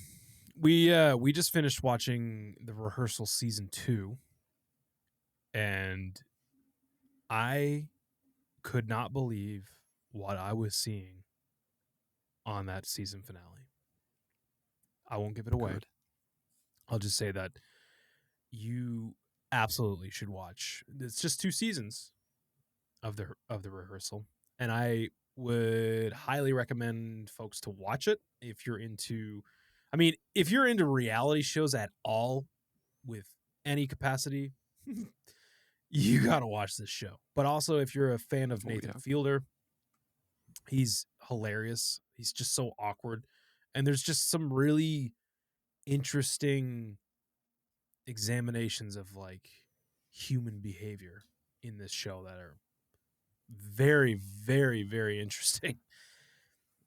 We just finished watching the Rehearsal season 2, and I could not believe what I was seeing on that season finale. I won't give it away. Good. I'll just say that you absolutely should watch. It's just 2 seasons of the Rehearsal, and I would highly recommend folks to watch it if you're into if you're into reality shows at all with any capacity, you got to watch this show. But also if you're a fan of Nathan Fielder, he's hilarious. He's just so awkward, and there's just some really interesting examinations of like human behavior in this show that are very, very, very interesting.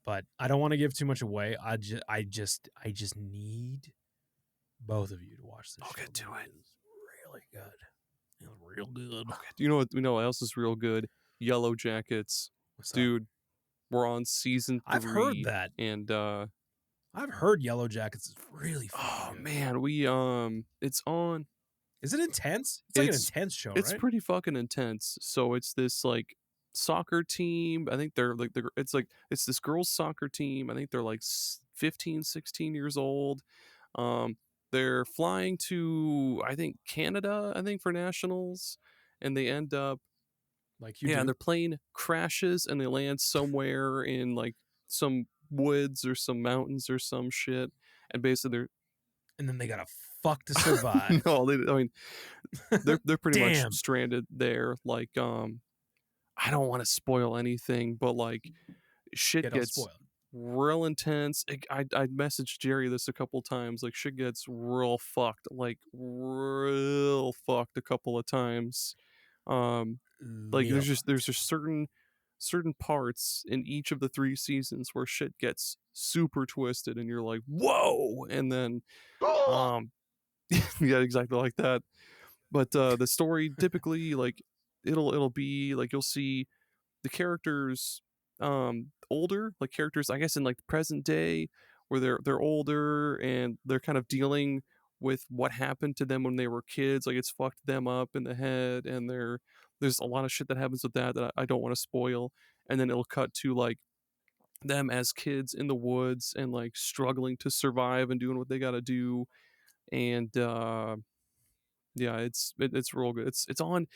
But I don't want to give too much away. I just need both of you to watch this. I'll show. get to it. It's really good. It's real good. Okay. You know what else is real good? Yellow Jackets. What's Dude, we're on season 3. I've heard that. And I've heard Yellow Jackets is really oh good. man, we it's on. Is it intense? It's like an intense show, It's right? pretty fucking intense. So it's this like soccer team. I think it's this girls soccer team. I think they're like 15, 16 years old. They're flying to I think Canada, for nationals, and they end up Like you yeah, do. their plane crashes and they land somewhere in like some woods or some mountains or some shit, and basically And then they gotta fuck to survive. no, they're pretty Damn. much stranded there. Like, I don't want to spoil anything, but like, shit Yeah, don't gets spoil. real intense. I messaged Jerry this a couple times. Like, shit gets real fucked. Like, real fucked a couple of times. Like, there's just certain parts in each of the 3 seasons where shit gets super twisted, and you're like, whoa, and then yeah, exactly like that. But the story typically, like, it'll be like you'll see the characters older, like characters I guess in like the present day, where they're older and they're kind of dealing with what happened to them when they were kids. Like, it's fucked them up in the head, and there's a lot of shit that happens with that I don't want to spoil. And then it'll cut to like them as kids in the woods and like struggling to survive and doing what they got to do. And yeah, it's real good. It's on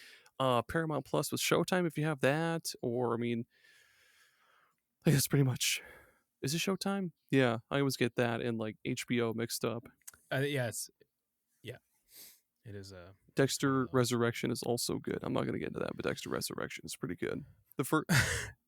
Paramount Plus with Showtime if you have that, or I mean, I guess pretty much. Is it Showtime? Yeah, I always get that and like HBO mixed up. Yeah, it is a Dexter Resurrection is also good. I'm not gonna get into that, but Dexter Resurrection is pretty good. The first.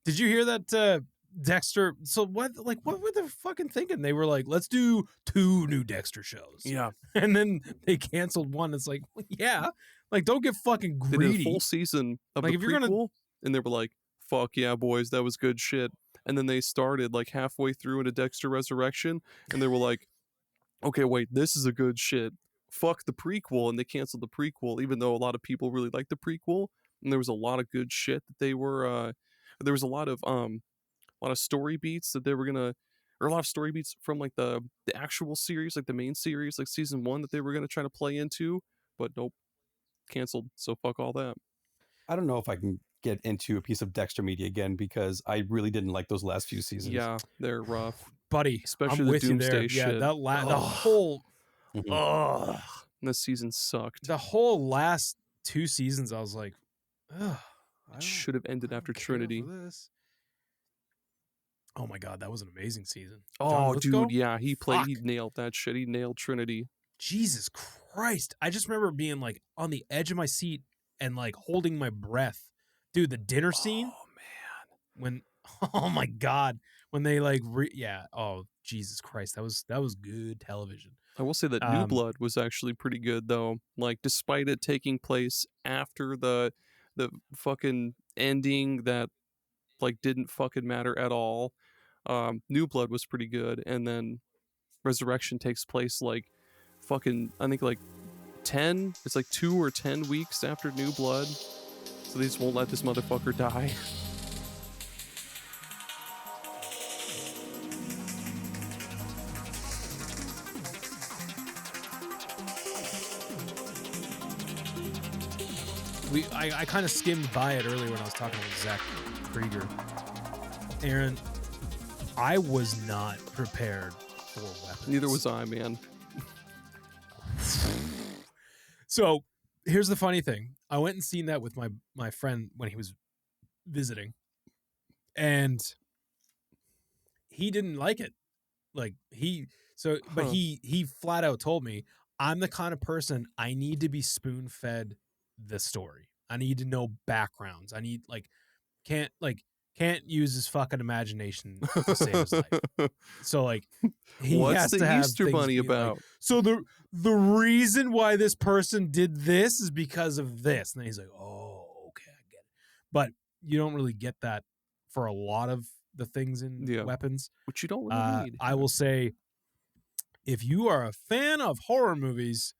Did you hear that Dexter? So what were they fucking thinking? They were like, let's do 2 new Dexter shows. Yeah, And then they canceled one. It's like, well, yeah, like don't get fucking they greedy. did a full season of Like, the if you're prequel, gonna- and they were like, "Fuck yeah, boys, that was good shit." And then they started like halfway through into Dexter Resurrection, and they were like, "Okay, wait, this is a good shit. Fuck the prequel," and they canceled the prequel, even though a lot of people really like the prequel. and there was a lot of good shit that they were. There was a lot of story beats that they were gonna, or a lot of story beats from like the actual series, like the main series, like season 1 that they were gonna try to play into, but nope, canceled. So fuck all that. I don't know if I can get into a piece of Dexter media again because I really didn't like those last few seasons. Yeah, they're rough, buddy. especially I'm the with you Doomsday there. shit. Yeah, the whole Mhm. This season sucked. the whole last 2 seasons, I was like, ugh, It should have ended after Trinity. This. Oh my god, that was an amazing season. Oh, John Lithgow? dude, yeah, he Fuck. nailed that shit. He nailed Trinity. Jesus Christ. I just remember being like on the edge of my seat and like holding my breath. Dude, the dinner scene Oh man, when oh my god, when they like oh Jesus Christ, that was good television. I will say that New Blood was actually pretty good though. Like, despite it taking place after the fucking ending that like didn't fucking matter at all, New Blood was pretty good, and then Resurrection takes place like fucking, I think like 10. It's like 2 or 10 weeks after New Blood, so they just won't let this motherfucker die. I kind of skimmed by it earlier when I was talking with Zach Krieger. Aaron, I was not prepared for weapons. Neither was I, man. So here's the funny thing. I went and seen that with my friend when he was visiting, and he didn't like it. Like but he flat out told me, I'm the kind of person, I need to be spoon fed the story. I need to know backgrounds. I need can't use his fucking imagination to save his life. So like he What's has the to have Easter things Bunny being like, about? so the reason why this person did this is because of this. And then he's like, oh, okay, I get it. But you don't really get that for a lot of the things in weapons. Which you don't really need. I will say, if you are a fan of horror movies,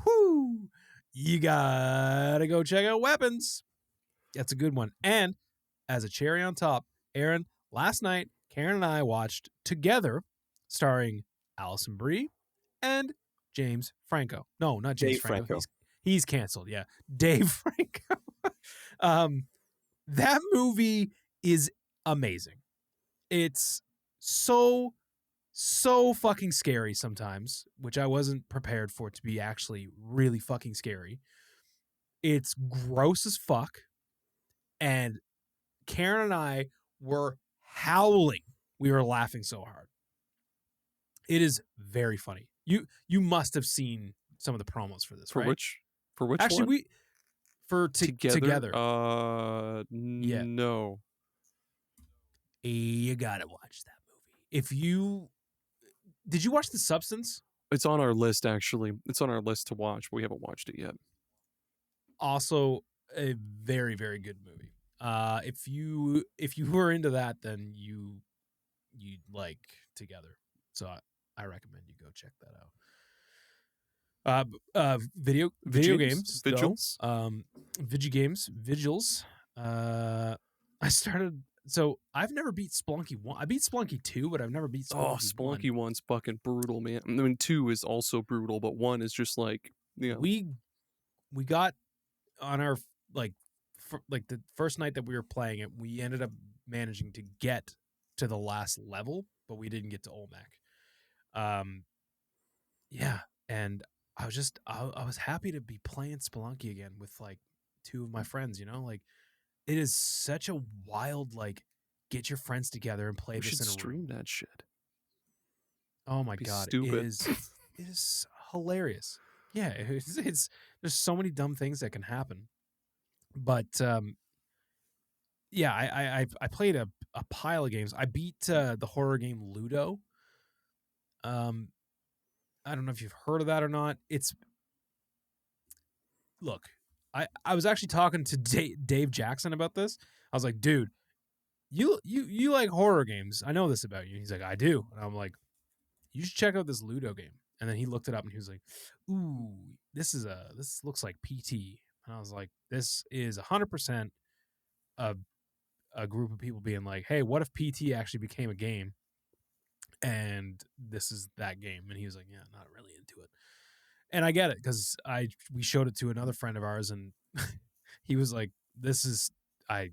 whoo, you gotta go check out Weapons. That's a good one. And as a cherry on top, Aaron, last night, Karen and I watched Together, starring Allison Brie and James Franco. No, not James Dave Franco. Franco. He's canceled. Yeah, Dave Franco. That movie is amazing. It's so fucking scary sometimes, which I wasn't prepared for it to be actually really fucking scary. It's gross as fuck. And Karen and I were howling. We were laughing so hard. It is very funny. You must have seen some of the promos for this, right? For which Actually, one? Together. Yeah. No. You gotta watch that movie. Did you watch The Substance? It's on our list, actually. It's on our list to watch, but we haven't watched it yet. Also, a very, very good movie. If you were into that, then you'd like Together. So I recommend you go check that out. Video games, Vigils. Vigils. I started. So I've never beat Spelunky 1. I beat Spelunky 2, but I've never beat Spelunky 1. Oh, Spelunky 1's fucking brutal, man. I mean, 2 is also brutal, but 1 is just like, you know. We got on our the first night that we were playing it, we ended up managing to get to the last level, but we didn't get to Olmec. Yeah, and I was happy to be playing Spelunky again with like 2 of my friends, you know? Like, it is such a wild, like, get your friends together and play We this should in a stream room. that shit. Oh my Be god, stupid. it is hilarious. Yeah, it's there's so many dumb things that can happen. But yeah, I played a pile of games. I beat the horror game Ludo. I don't know if you've heard of that or not. Look, I was actually talking to Dave Jackson about this. I was like, dude, you like horror games. I know this about you. He's like, I do. And I'm like, you should check out this Ludo game. And then he looked it up and he was like, ooh, this looks like PT. And I was like, this is 100% a group of people being like, hey, what if PT actually became a game? And this is that game. And he was like, yeah, not really into it. And I get it, because we showed it to another friend of ours, and he was like, I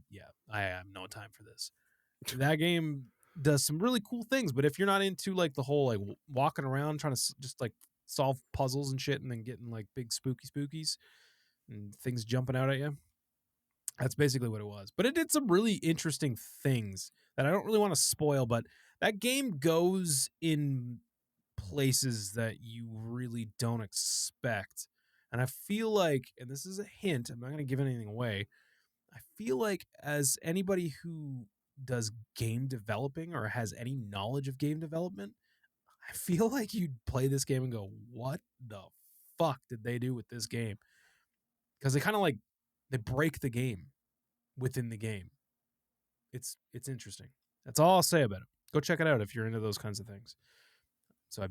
have no time for this. That game does some really cool things, but if you're not into like the whole like walking around trying to just like solve puzzles and shit and then getting like big spookies and things jumping out at you, that's basically what it was. But it did some really interesting things that I don't really want to spoil, but that game goes in places that you really don't expect. And I feel like, and this is a hint, I'm not going to give anything away, I feel like as anybody who does game developing or has any knowledge of game development, I feel like you'd play this game and go, what the fuck did they do with this game? Because they kind of like, they break the game within the game. It's interesting. That's all I'll say about it. Go check it out if you're into those kinds of things. So I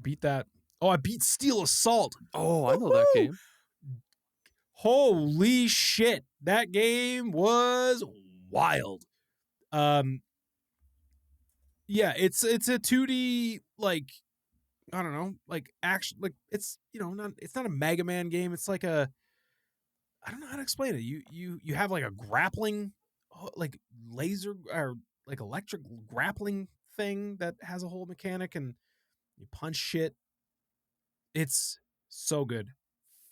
beat that. Oh, I beat Steel Assault. Oh, I know that game. Holy shit. That game was wild. Yeah, it's a 2D, like, I don't know, like action, like it's, it's not a Mega Man game. It's like I don't know how to explain it. You have like a grappling, like laser or like electric grappling thing that has a whole mechanic, and you punch shit. It's so good.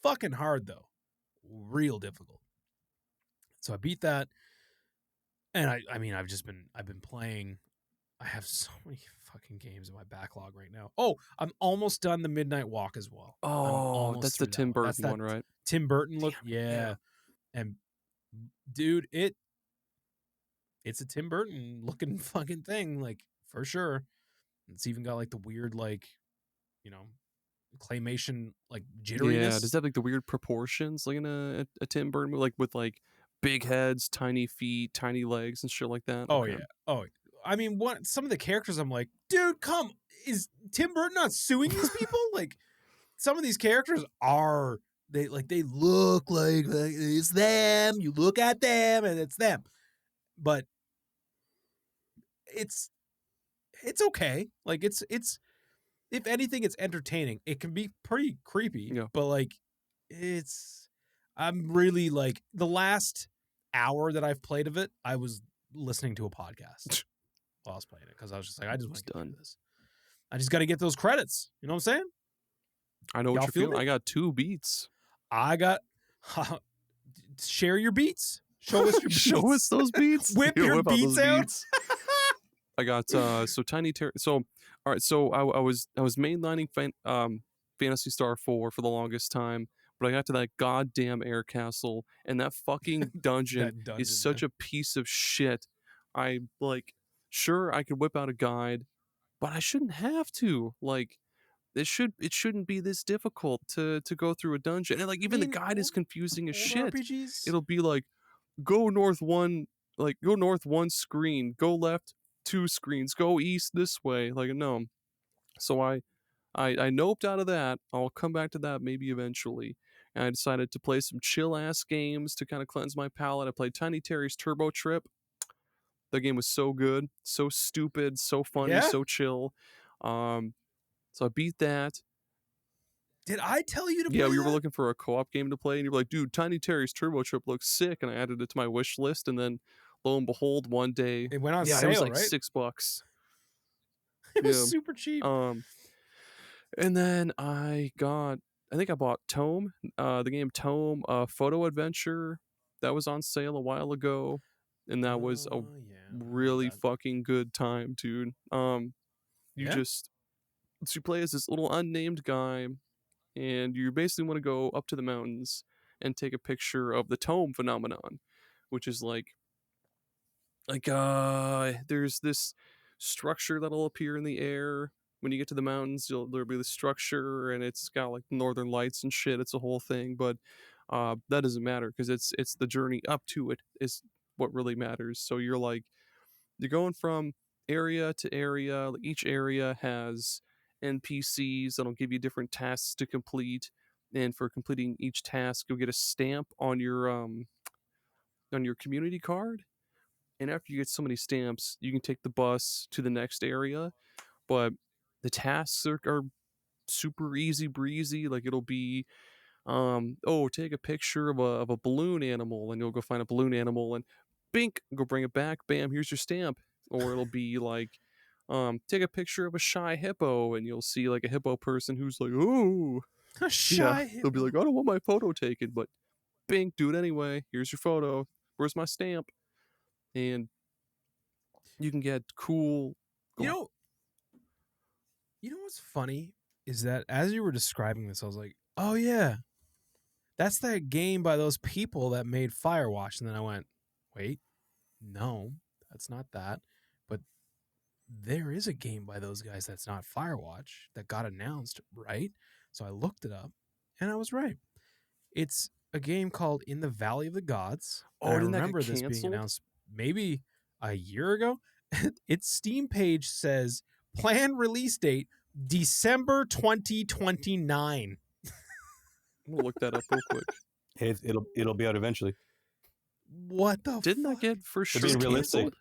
Fucking hard though. Real difficult. So I beat that. And I've been playing. I have so many fucking games in my backlog right now. Oh, I'm almost done the Midnight Walk as well. Oh, that's the Tim Burton one, right? Tim Burton look. Yeah. And dude, it's a Tim Burton looking fucking thing, like, for sure. It's even got like the weird, like, claymation, like, jitteriness. Yeah, does that have like the weird proportions like in a Tim Burton movie, like with like big heads, tiny feet, tiny legs, and shit like that? Oh Okay. yeah. Oh, I mean, some of the characters, I'm like, dude, is Tim Burton not suing these people? Like, some of these characters they look like it's them. You look at them and it's them, but it's okay. Like, it's if anything, it's entertaining. It can be pretty creepy, Yeah. but like, I'm really like, the last hour that I've played of it, I was listening to a podcast while I was playing it, because I was just like, I just want to get through this. I just got to get those credits. You know what I'm saying? I know what Y'all you're feel feeling. me? I got 2 beats. I got share your beats. Show us your beats. Show us those beats. Whip Yeah, your whip out beats those out. beats. I got so Tiny Terror. So all right, so I was mainlining Phantasy Star 4 for the longest time, but I got to that goddamn air castle, and that fucking dungeon, That dungeon, is such a piece of shit. I like, sure, I could whip out a guide, but I shouldn't have to. Like, it shouldn't be this difficult to go through a dungeon. And like, even the guide is confusing as old shit. RPGs. It'll be like, go north 1 screen, go left 2 screens, go east this way. Like, no. So I noped out of that. I'll come back to that maybe eventually. And I decided to play some chill ass games to kind of cleanse my palate. I played Tiny Terry's Turbo Trip. The game was so good, so stupid, so funny, Yeah? so chill. So I beat that. Did I tell you to Yeah, play we were that? looking for a co-op game to play, and you were like, dude, Tiny Terry's Turbo Trip looks sick, and I added it to my wish list, and then lo and behold, one day, It went on it was sale, like right? $6. It was Yeah. super cheap. And then I think I bought TOEM, the game TOEM, Photo Adventure. That was on sale a while ago, and that was a really fucking good time, dude. You play as this little unnamed guy, and you basically want to go up to the mountains and take a picture of the TOEM phenomenon, which is like there's this structure that'll appear in the air. When you get to the mountains, there'll be this structure, and it's got like northern lights and shit. It's a whole thing, but that doesn't matter, because it's the journey up to it is what really matters. So you're going from area to area. Each area has NPCs that'll give you different tasks to complete, and for completing each task, you'll get a stamp on your community card. And after you get so many stamps, you can take the bus to the next area. But the tasks are super easy breezy. Like it'll be, take a picture of a balloon animal, and you'll go find a balloon animal, and bink, go bring it back. Bam, here's your stamp. Or it'll be like, take a picture of a shy hippo, and you'll see like a hippo person who's like, oh, A shy they'll be hippo. like, I don't want my photo taken, but bink, do it anyway. Here's your photo. Where's my stamp? And you can get cool. You know what's funny is that as you were describing this, I was like, oh yeah, that's that game by those people that made Firewatch. And then I went, wait, no, that's not that. But there is a game by those guys that's not Firewatch that got announced, right? So I looked it up, and I was right. It's a game called In the Valley of the Gods. Oh, I didn't that get remember this being canceled? announced maybe a year ago. Its Steam page says planned release date December 2029. I'm gonna look that up real quick. Hey, it'll be out eventually. What the Didn't fuck? that get for To sure be realistic. canceled?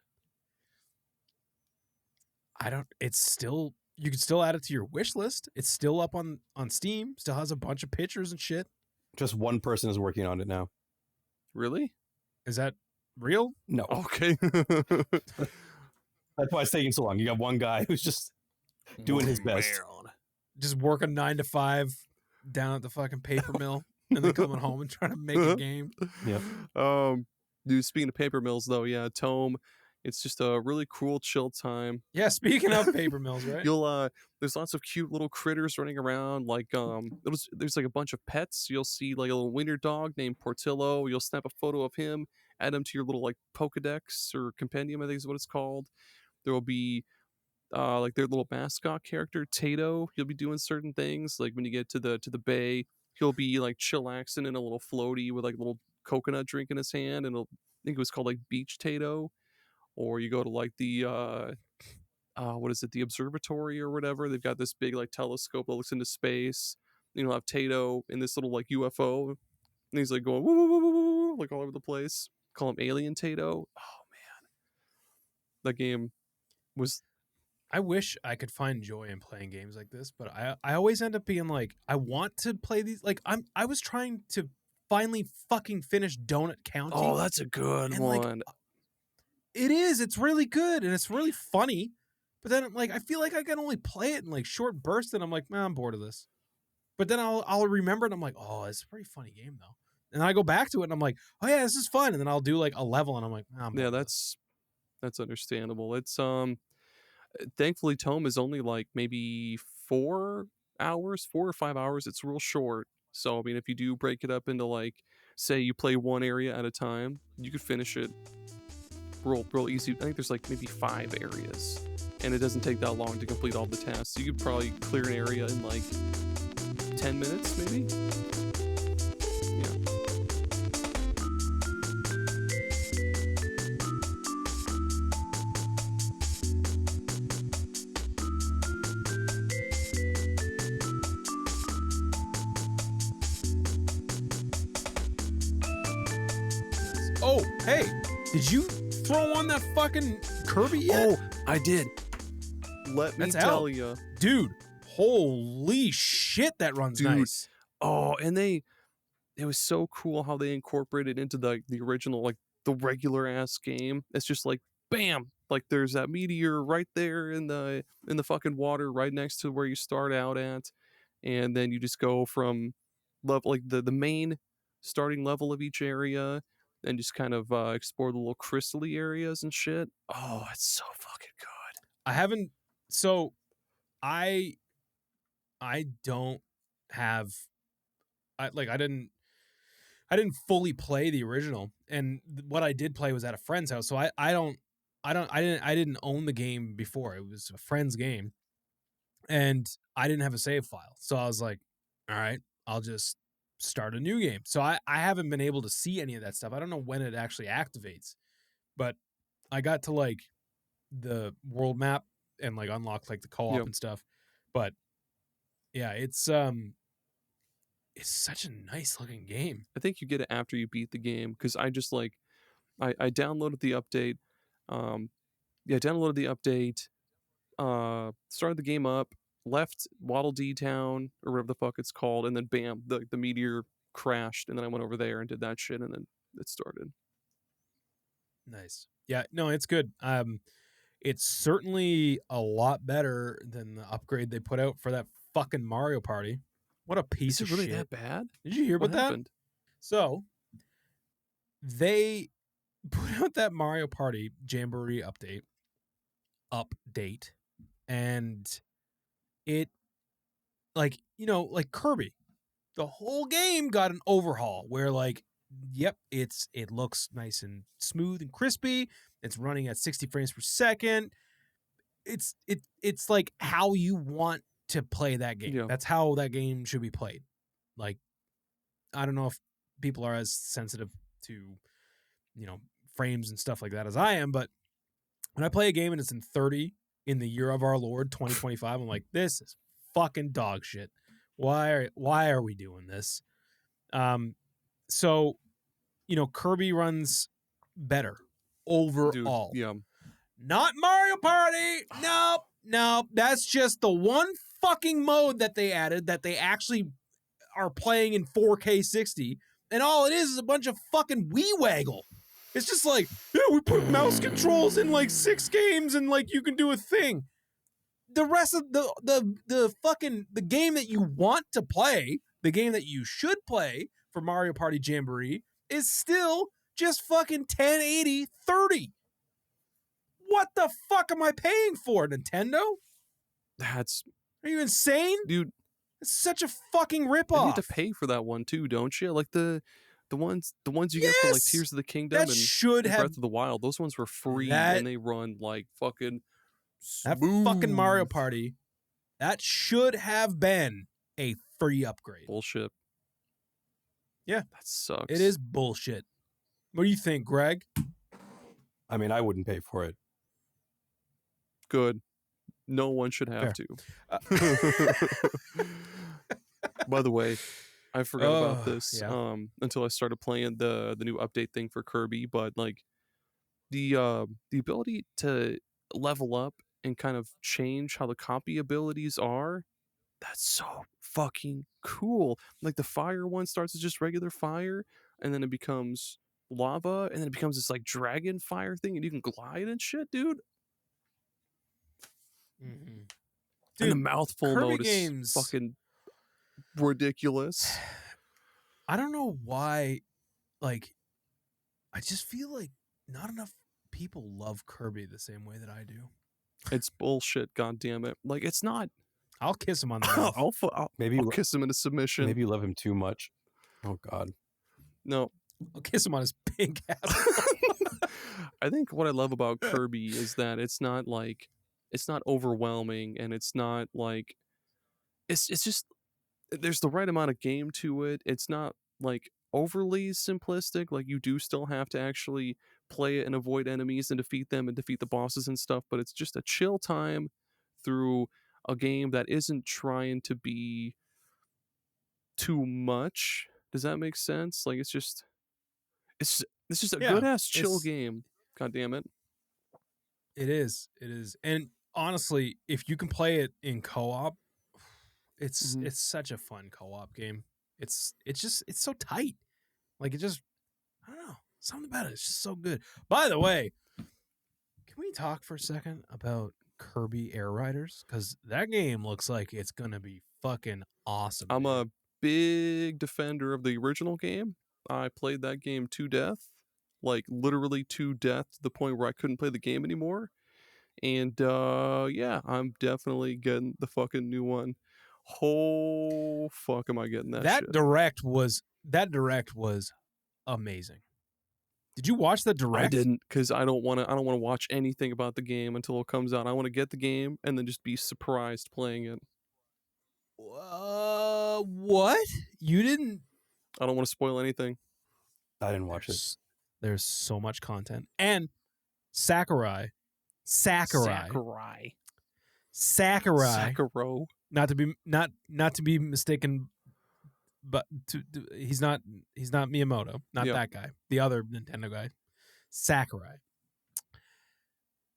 I don't. It's still. You can still add it to your wish list. It's still up on Steam. Still has a bunch of pictures and shit. Just one person is working on it now. Really? Is that real? No, Okay. that's why it's taking so long. You got one guy who's just doing his best. Just working 9 to 5 down at the fucking paper mill, and then coming home and trying to make a game. Yep. Dude, speaking of paper mills, though, yeah, TOEM. It's just a really cool, chill time. Yeah, speaking of paper mills, right? You'll there's lots of cute little critters running around. Like there's like a bunch of pets. You'll see like a little wiener dog named Portillo. You'll snap a photo of him, add him to your little like Pokedex or compendium, I think is what it's called. There will be like their little mascot character, Tato. He'll be doing certain things. Like when you get to the bay, he'll be like chillaxing in a little floaty with like a little coconut drink in his hand, and I think it was called like Beach Tato. Or you go to like the what is it, the observatory or whatever. They've got this big like telescope that looks into space. You'll have Tato in this little like UFO, and he's like going woo, woo, woo, woo, woo, like all over the place. Call him Alien Tato. Oh man, that game was. I wish I could find joy in playing games like this, but I always end up being like, I want to play these. Like I was trying to finally fucking finish Donut County. Oh, that's a good And, one. like, it is. It's really good and it's really funny. But then like I feel like I can only play it in like short bursts, and I'm like, man, I'm bored of this. But then I'll remember it, and I'm like, oh, it's a pretty funny game though. And then I go back to it and I'm like, oh yeah, this is fun. And then I'll do like a level and I'm like, nah, I'm bored Yeah, of this. that's understandable. It's thankfully TOEM is only like maybe 4 hours, 4 or 5 hours. It's real short. So I mean, if you do break it up into like, say you play one area at a time, you could finish it real easy. I think there's like maybe 5 areas, and it doesn't take that long to complete all the tasks. You could probably clear an area in like 10 minutes, maybe. Yeah. Oh, hey, did you throw on that fucking Kirby yet? Oh, I did. Let me That's tell out. you. Dude, holy shit, that runs Dude. nice. Oh, and it was so cool how they incorporated into the original, like the regular ass game. It's just like bam, like there's that meteor right there in the fucking water right next to where you start out at, and then you just go from level like the main starting level of each area, and just kind of explore the little crystally areas and shit. Oh, it's so fucking good. I haven't. So, I don't have. I didn't fully play the original, and what I did play was at a friend's house. So I didn't own the game before. It was a friend's game, and I didn't have a save file. So I was like, all right, I'll just start a new game. So I haven't been able to see any of that stuff. I don't know when it actually activates, but I got to like the world map and like unlock like the co-op Yep. and stuff. But yeah, it's it's such a nice looking game. I think you get it after you beat the game, because I just like I downloaded the update. Yeah, downloaded the update. Started the game up, left Waddle Dee Town or whatever the fuck it's called, and then bam, the meteor crashed, and then I went over there and did that shit, and then it started. Nice. Yeah, no, it's good. It's certainly a lot better than the upgrade they put out for that fucking Mario Party. What a piece Is of it really shit. that bad? Did you hear What about that? happened? So they put out that Mario Party Jamboree update, and it, like, you know, like Kirby, the whole game got an overhaul where, like, yep, it looks nice and smooth and crispy. It's running at 60 frames per second. It's like how you want to play that game. Yeah. That's how that game should be played. Like, I don't know if people are as sensitive to, you know, frames and stuff like that as I am, but when I play a game and it's in 30 in the year of our Lord 2025, I'm like, this is fucking dog shit. Why are we doing this? So, you know, Kirby runs better overall. Dude, yeah. Not Mario Party. Nope. That's just the one fucking mode that they added that they actually are playing in 4K 60, and all it is a bunch of fucking Wii waggle. It's just like, yeah, we put mouse controls in like 6 games and like you can do a thing. The rest of the fucking the game that you want to play, the game that you should play for Mario Party Jamboree is still just fucking 1080 30. What the fuck am I paying for, Nintendo? Are you insane? Dude, It's such a fucking you ripoff. need to pay for that one too, don't you? Like the ones you get for like Yes! Tears of the Kingdom That and should have Breath of the Wild. Those ones were free That- and they run like fucking that smooth. fucking Mario Party. That should have been a free upgrade. Bullshit. Yeah. That sucks. It is bullshit. What do you think, Greg? I mean, I wouldn't pay for it. Good. No one should have Fair. to. By the way, I forgot about this yeah. until I started playing the new update thing for Kirby, but like the ability to level up and kind of change how the copy abilities are, that's so fucking cool. Like the fire one starts as just regular fire, and then it becomes lava, and then it becomes this like dragon fire thing, and you can glide and shit, dude. Mm-hmm. And the mouthful Kirby mode games- is fucking ridiculous. I don't know why, like, I just feel like not enough people love Kirby the same way that I do. It's bullshit, goddammit. Like, it's not. I'll kiss him on the mouth. I'll Maybe kiss him in a submission. maybe you love him too much. Oh God. No. I'll kiss him on his pink ass. I think what I love about Kirby is that it's not like, it's not overwhelming, and it's not like, it's just, there's the right amount of game to it. It's not like overly simplistic. Like, you do still have to actually play it and avoid enemies and defeat them and defeat the bosses and stuff, but it's just a chill time through a game that isn't trying to be too much. Does that make sense? Like, it's just a Yeah, good ass chill it's- game. God damn it. It is. And honestly, if you can play it in co-op, it's Mhm. it's such a fun co-op game. It's so tight. Like, it just, I don't know, something about it. It's just so good. By the way, can we talk for a second about Kirby Air Riders? Because that game looks like it's gonna be fucking awesome. I'm man. a big defender of the original game. I played that game to death, like literally to death, to the point where I couldn't play the game anymore. And yeah, I'm definitely getting the fucking new one. Oh fuck, am I getting that shit? direct was amazing. Did you watch the direct? I didn't, because I don't want to watch anything about the game until it comes out. I want to get the game and then just be surprised playing it. What? You didn't? I don't want to spoil anything. I didn't watch it. There's so much content. And Sakurai. Sakurai. Sakuro. Sakuro. Not to be mistaken but he's not Miyamoto, not that guy. The other Nintendo guy, Sakurai.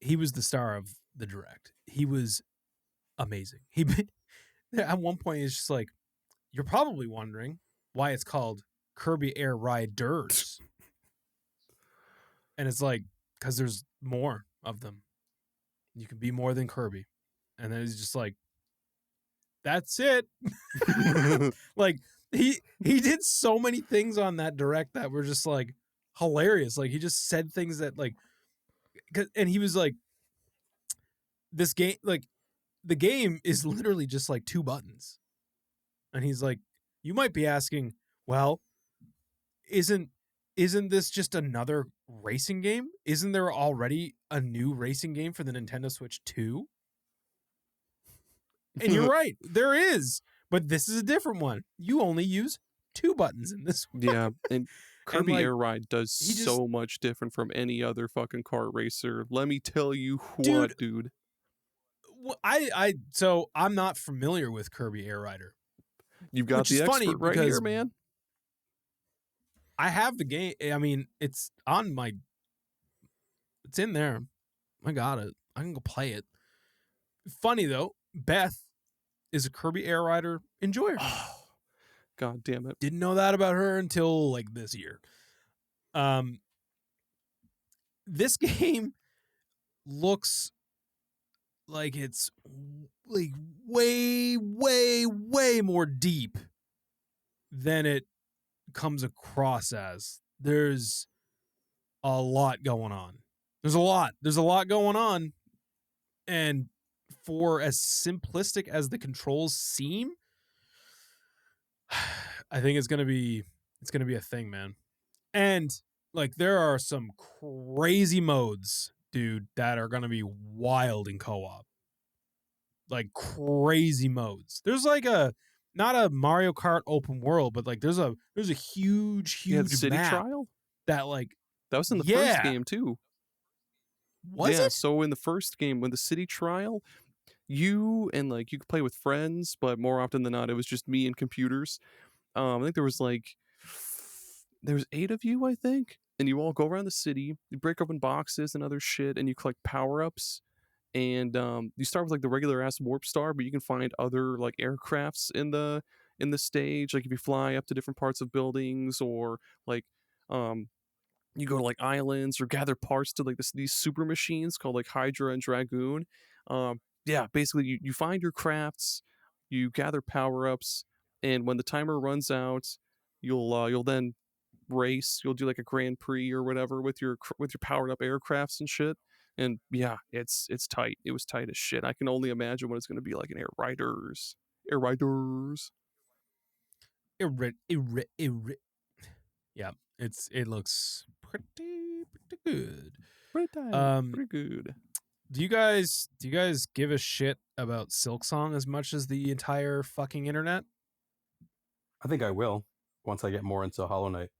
He was the star of the Direct. He was amazing. He at one point he's just like, you're probably wondering why it's called Kirby Air Riders. And it's like, because there's more of them. You can be more than Kirby. And then he's just like, that's it. Like, he did so many things on that Direct that were just like hilarious. Like, he just said things that like, and he was like, this game, like, the game is literally just like 2 buttons. And he's like, you might be asking, well, isn't this just another racing game? Isn't there already a new racing game for the Nintendo Switch 2? And you're right, there is, but this is a different one. You only use 2 buttons in this one. Yeah, and Kirby like, Air Ride does so much different from any other fucking kart racer. Let me tell you what, dude. So I'm not familiar with Kirby Air Rider. You've got the expert right here, man. I have the game. I mean, it's on my. It's in there. I got it. I can go play it. Funny though, Beth is a Kirby Air Rider enjoyer. Oh, God damn it! Didn't know that about her until like this year. This game looks like it's like way more deep than it comes across as. There's a lot going on. There's a lot going on. And for as simplistic as the controls seem, I think it's going to be a thing, man. And like, there are some crazy modes, dude, that are going to be wild in co-op. Like, crazy modes. There's like not a Mario Kart open world, but like there's a huge City map Trial that like that was in the first game too. Was it? So in the first game, when the City Trial, you could play with friends, but more often than not, it was just me and computers. I think there was 8 of you, I think, and you all go around the city, you break open boxes and other shit, and you collect power-ups. And you start with like the regular ass warp star, but you can find other like aircrafts in the stage. Like if you fly up to different parts of buildings, or like you go to like islands or gather parts to like these super machines called like Hydra and Dragoon. Basically you find your crafts, you gather power-ups, and when the timer runs out, you'll then race. You'll do like a Grand Prix or whatever with your powered up aircrafts and shit. And yeah, it's tight. It was tight as shit. I can only imagine what it's going to be like in Air Riders. Yeah, it looks pretty good. Pretty good. Do you guys give a shit about Silksong as much as the entire fucking internet? I think I will once I get more into Hollow Knight.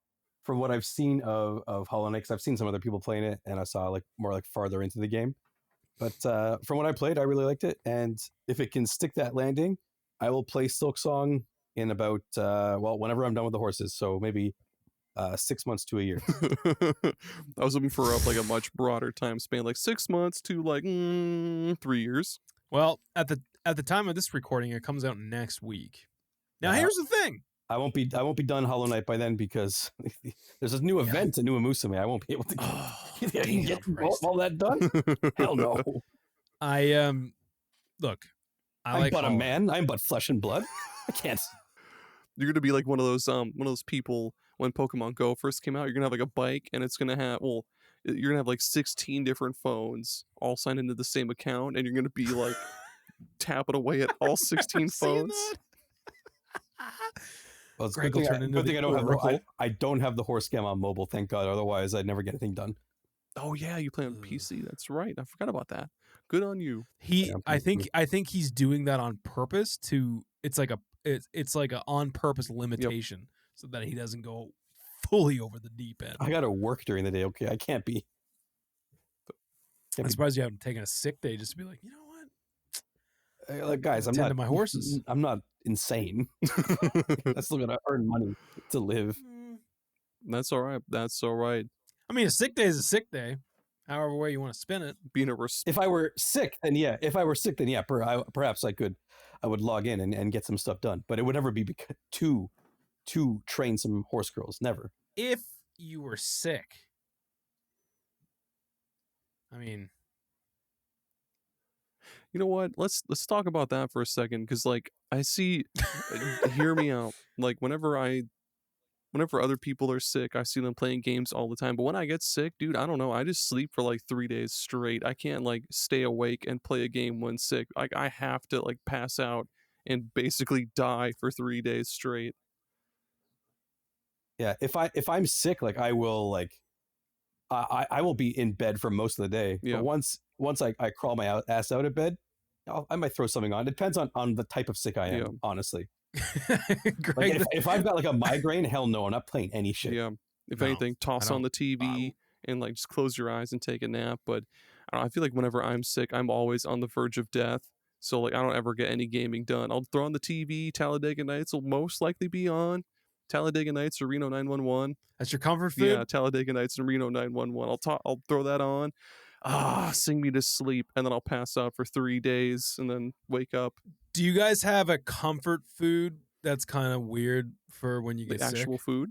From what I've seen of Hollow Knight, because I've seen some other people playing it, and I saw like more like farther into the game. But from what I played, I really liked it. And if it can stick that landing, I will play Silksong in about whenever I'm done with the horses. So maybe 6 months to a year. I was looking for a much broader time span, like 6 months to like 3 years. Well, at the time of this recording, it comes out next week. Now, here's the thing. I won't be done Hollow Knight by then, because there's a new event, a new Musume. I won't be able to get all that done. Hell no. Look, I'm but a man. I'm but flesh and blood. I can't. You're gonna be like one of those people when Pokemon Go first came out. You're gonna have like a bike, and it's gonna have you're gonna have like 16 different phones all signed into the same account, and you're gonna be like tapping away at all 16 phones. Well, it's good thing I don't have the horse scam on mobile, thank God. Otherwise, I'd never get anything done. Oh yeah, you play on PC. That's right. I forgot about that. Good on you. I think he's doing that on purpose to. It's like a on purpose limitation, so that he doesn't go fully over the deep end. I got to work during the day. Okay, I can't be. I'm surprised you haven't taken a sick day just to be like, you know what? Like, guys, I'm not to my horses. I'm not insane. That's still gonna earn money to live. That's all right. That's all right. I mean, a sick day is a sick day. However way you want to spin it. Being a If I were sick, then yeah. Perhaps I would log in and get some stuff done. But it would never be to train some horse girls. Never. If you were sick, I mean, you know what? Let's talk about that for a second, because like I see, hear me out. Like whenever other people are sick, I see them playing games all the time. But when I get sick, dude, I don't know. I just sleep for like 3 days straight. I can't like stay awake and play a game when sick. Like I have to like pass out and basically die for 3 days straight. Yeah. If I'm sick, like I will like I will be in bed for most of the day. Yeah. But once I crawl my ass out of bed, I might throw something on. It depends on the type of sick I am, honestly. Like if I've got like a migraine, hell no, I'm not playing any shit. Yeah. If anything, toss on the TV and like just close your eyes and take a nap. But I feel like whenever I'm sick, I'm always on the verge of death. So like I don't ever get any gaming done. I'll throw on the TV. Talladega Nights will most likely be on. Talladega Nights or Reno 911. That's your comfort food? Yeah, Talladega Nights and Reno 911. I'll throw that on. Sing me to sleep, and then I'll pass out for 3 days and then wake up. Do you guys have a comfort food that's kind of weird for when you get sick? Actual food?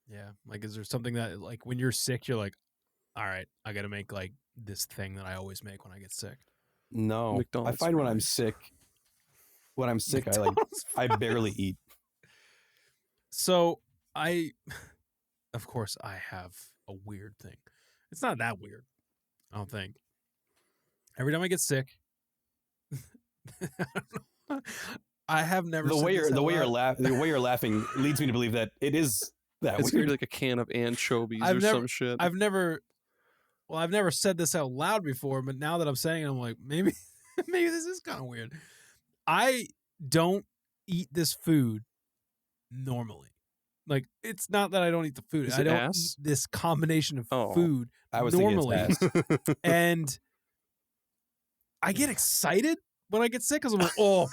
Yeah. Like, is there something that, like, when you're sick, you're like, all right, I got to make, like, this thing that I always make when I get sick? No. McDonald's I find when fries. I'm sick, I barely eat. So of course, I have a weird thing. It's not that weird, I don't think. Every time I get sick, I have never. The way you're laughing leads me to believe that it is that It's gonna weird. be like a can of anchovies or some shit. I've never said this out loud before, but now that I'm saying it, I'm like, maybe this is kind of weird. I don't eat this food normally. Like, it's not that I don't eat the food. Is I it don't ass? eat this combination of food I was normally. thinking it's ass. And I get excited when I get sick because I'm like, oh,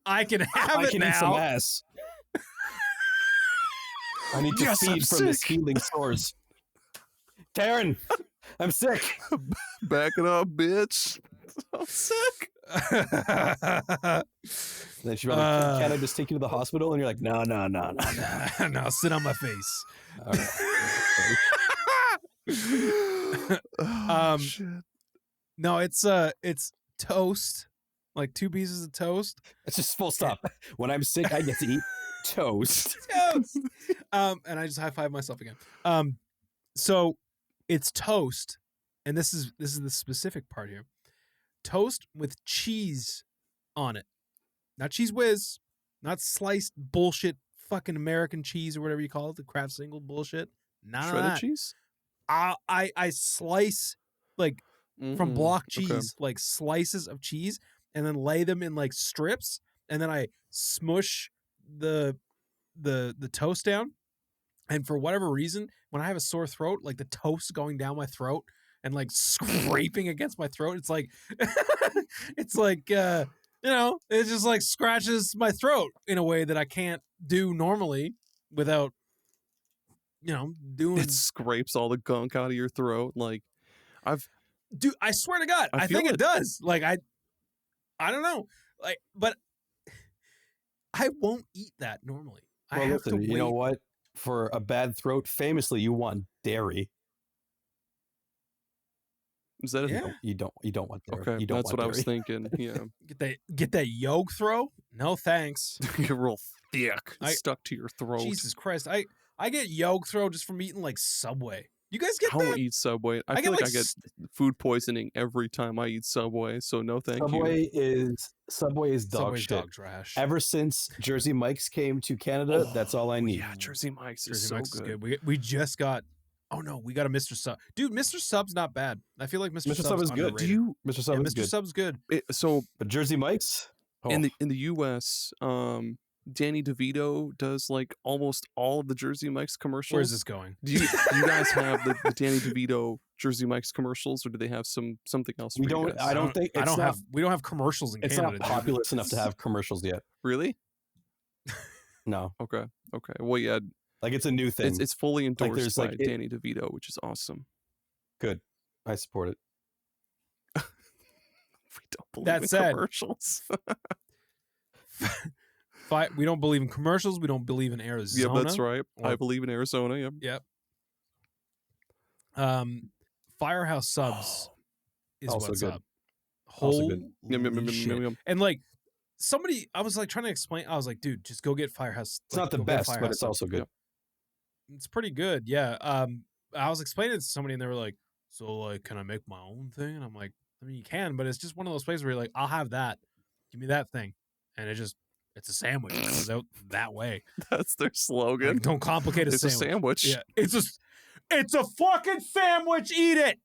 I can have I it can now. eat some ass. I need to feed from this healing source. Karen, I'm sick. Back it up, bitch. I'm sick. Then she's like, can I just take you to the hospital? And you're like, no. No, sit on my face. All right. Shit. No, it's toast, like 2 pieces of toast. It's just full stop. When I'm sick, I get to eat toast. Toast. And I just high five myself again. So it's toast, and this is the specific part here. Toast with cheese on it. Not Cheese Whiz, not sliced bullshit fucking American cheese or whatever you call it, the Kraft single bullshit. None of Shredded that. cheese? I slice like from block cheese, okay. like slices of cheese, and then lay them in like strips, and then I smush the toast down. And for whatever reason, when I have a sore throat, like the toast going down my throat and like scraping against my throat, it's like it just like scratches my throat in a way that I can't do normally without doing. It scrapes all the gunk out of your throat. Like I swear to God, I think it does. Like I don't know. Like, but I won't eat that normally. Well, I have listen, to you know wait. what? For a bad throat, famously, you want dairy. Is that Yeah. You don't want dairy. okay? You don't That's want what I was dairy. thinking. Yeah, Get that yolk throw? No thanks. you're real thick, I- stuck to your throat. Jesus Christ. I get yolk throw just from eating like Subway. You guys get I don't that? eat Subway. I I feel get, like I like, get food poisoning every time I eat Subway. So no, thank you. Subway is dog Subway's shit. dog trash. Ever since Jersey Mike's came to Canada, that's all I need. Yeah, Jersey Mike's is Jersey so Mike's good. is good. We just got. Oh no, we got a Mr. Sub. Dude, Mr. Sub's not bad. I feel like Mr. Sub is good. Do you Mr. Sub is Mr. good. Sub's good. so But Jersey Mike's? in the US, Danny DeVito does like almost all of the Jersey Mike's commercials. Where's this going? Do you guys have the Danny DeVito Jersey Mike's commercials, or do they have something else? We for you don't. guys? I don't think. I It's don't not, have. We don't have commercials in It's Canada. not dude. populous enough to have commercials yet. Really? No, Okay. Well, yeah, like it's a new thing. it's fully endorsed there's, by like, it- Danny DeVito, which is awesome. Good. I support it. We don't believe That in said- commercials. We don't believe in commercials. We don't believe in Arizona. Yeah, that's right. I or- believe in Arizona. Yep. Yep. Firehouse Subs is Also what's good. up. Also good. Holy shit. And like somebody, I was like trying to explain. I was like, dude, just go get Firehouse. It's not the best, but it's also good. It's pretty good. Yeah. I was explaining it to somebody, and they were like, "So like, can I make my own thing?" And I'm like, "I mean, you can, but it's just one of those places where you're like, I'll have that. Give me that thing," and it's a sandwich. It goes out that way. That's their slogan. Like, don't complicate It's sandwich. a sandwich. Yeah, it's a fucking sandwich. Eat it.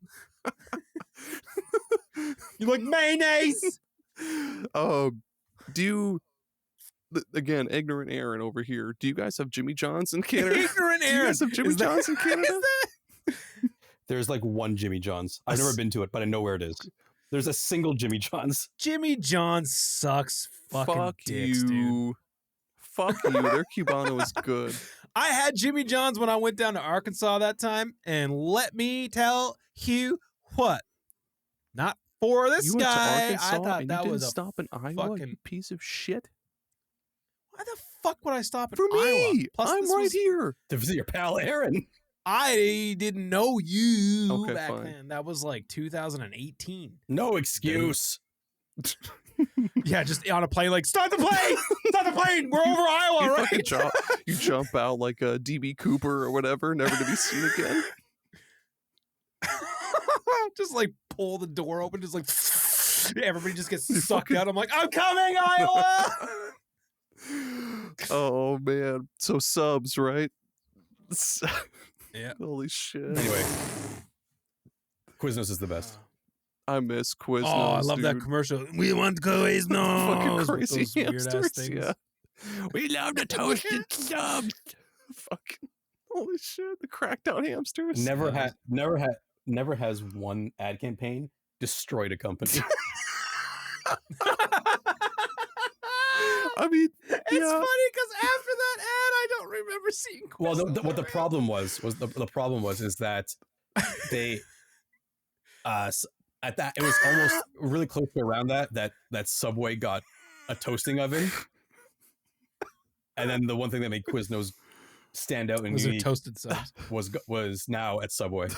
You like mayonnaise? Do you? Again, ignorant Aaron over here. Do you guys have Jimmy John's in Canada? Ignorant Do you Aaron. guys have Jimmy Is that- John's in Canada? There's like one Jimmy John's. I've never been to it, but I know where it is. There's a single Jimmy John's. Jimmy John sucks fucking Fuck dicks, dude. you. Fuck you. Their Cubano is good. I had Jimmy John's when I went down to Arkansas that time, and let me tell you what, not for this You went to guy. Arkansas I thought and that you was didn't a stop in Iowa, fucking. you piece of shit. Why the fuck would I stop in For Iowa? me, Plus, I'm this right was- here. To visit your pal Aaron. I didn't know you Okay, back fine. then. That was like 2018. No excuse. Yeah, just on a plane, like, start the plane! Start the plane! We're over Iowa, You right? fucking you jump out like a DB Cooper or whatever, never to be seen again. Just like pull the door open, just like everybody just gets sucked out. I'm like, I'm coming, Iowa! Oh man. So subs, right? Yeah. Holy shit. Anyway, Quiznos is the best. I miss Quiznos. Oh, I love that dude. commercial. We want Quiznos. Fucking with crazy those weird-ass hamsters. things. Yeah. We love the toasted subs. Fucking holy shit. The crackdown hamsters. Never has one ad campaign destroyed a company. I mean, It's funny because after that ad, I don't remember seeing Quiznos. Well, what the around. problem was the problem was that they at that it was almost really close to around that Subway got a toasting oven, and then the one thing that made Quiznos stand out and Was it unique toasted subs? was now at Subway.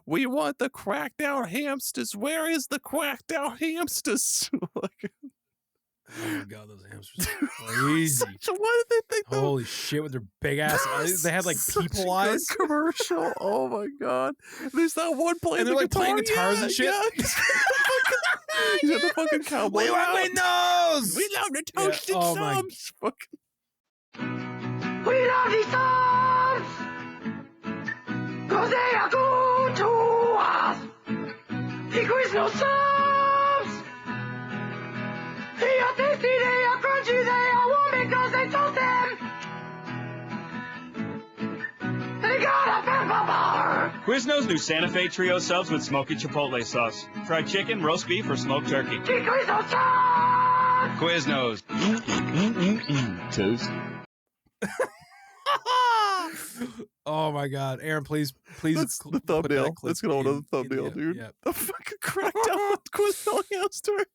we want the crackdown hamsters. Where is the crackdown hamsters? Like, Oh my god, those hamsters are crazy. what did they think? Holy shit, with their big ass eyes. They had like Such a people good eyes. commercial. Oh my god. There's that one playing And they're, the like, playing guitars and shit. Yeah. He's got the fucking cowboy. We want hat. windows! We love the Yeah, toasted oh my- subs. Fucking We love these subs! Cause they are good to us! The Quiznos subs! They are tasty, they are crunchy, they are warm because they toast them! They got a pepper bar! Quiznos new Santa Fe Trio subs with smoky chipotle sauce. Fried chicken, roast beef, or smoked turkey. The Quiznos subs! Quiznos. Toast. Oh my god, Aaron, please. That's the put that thumbnail. clip Let's get on to the in thumbnail, the- dude. yeah. The fucking crackdown Quiznos hamster.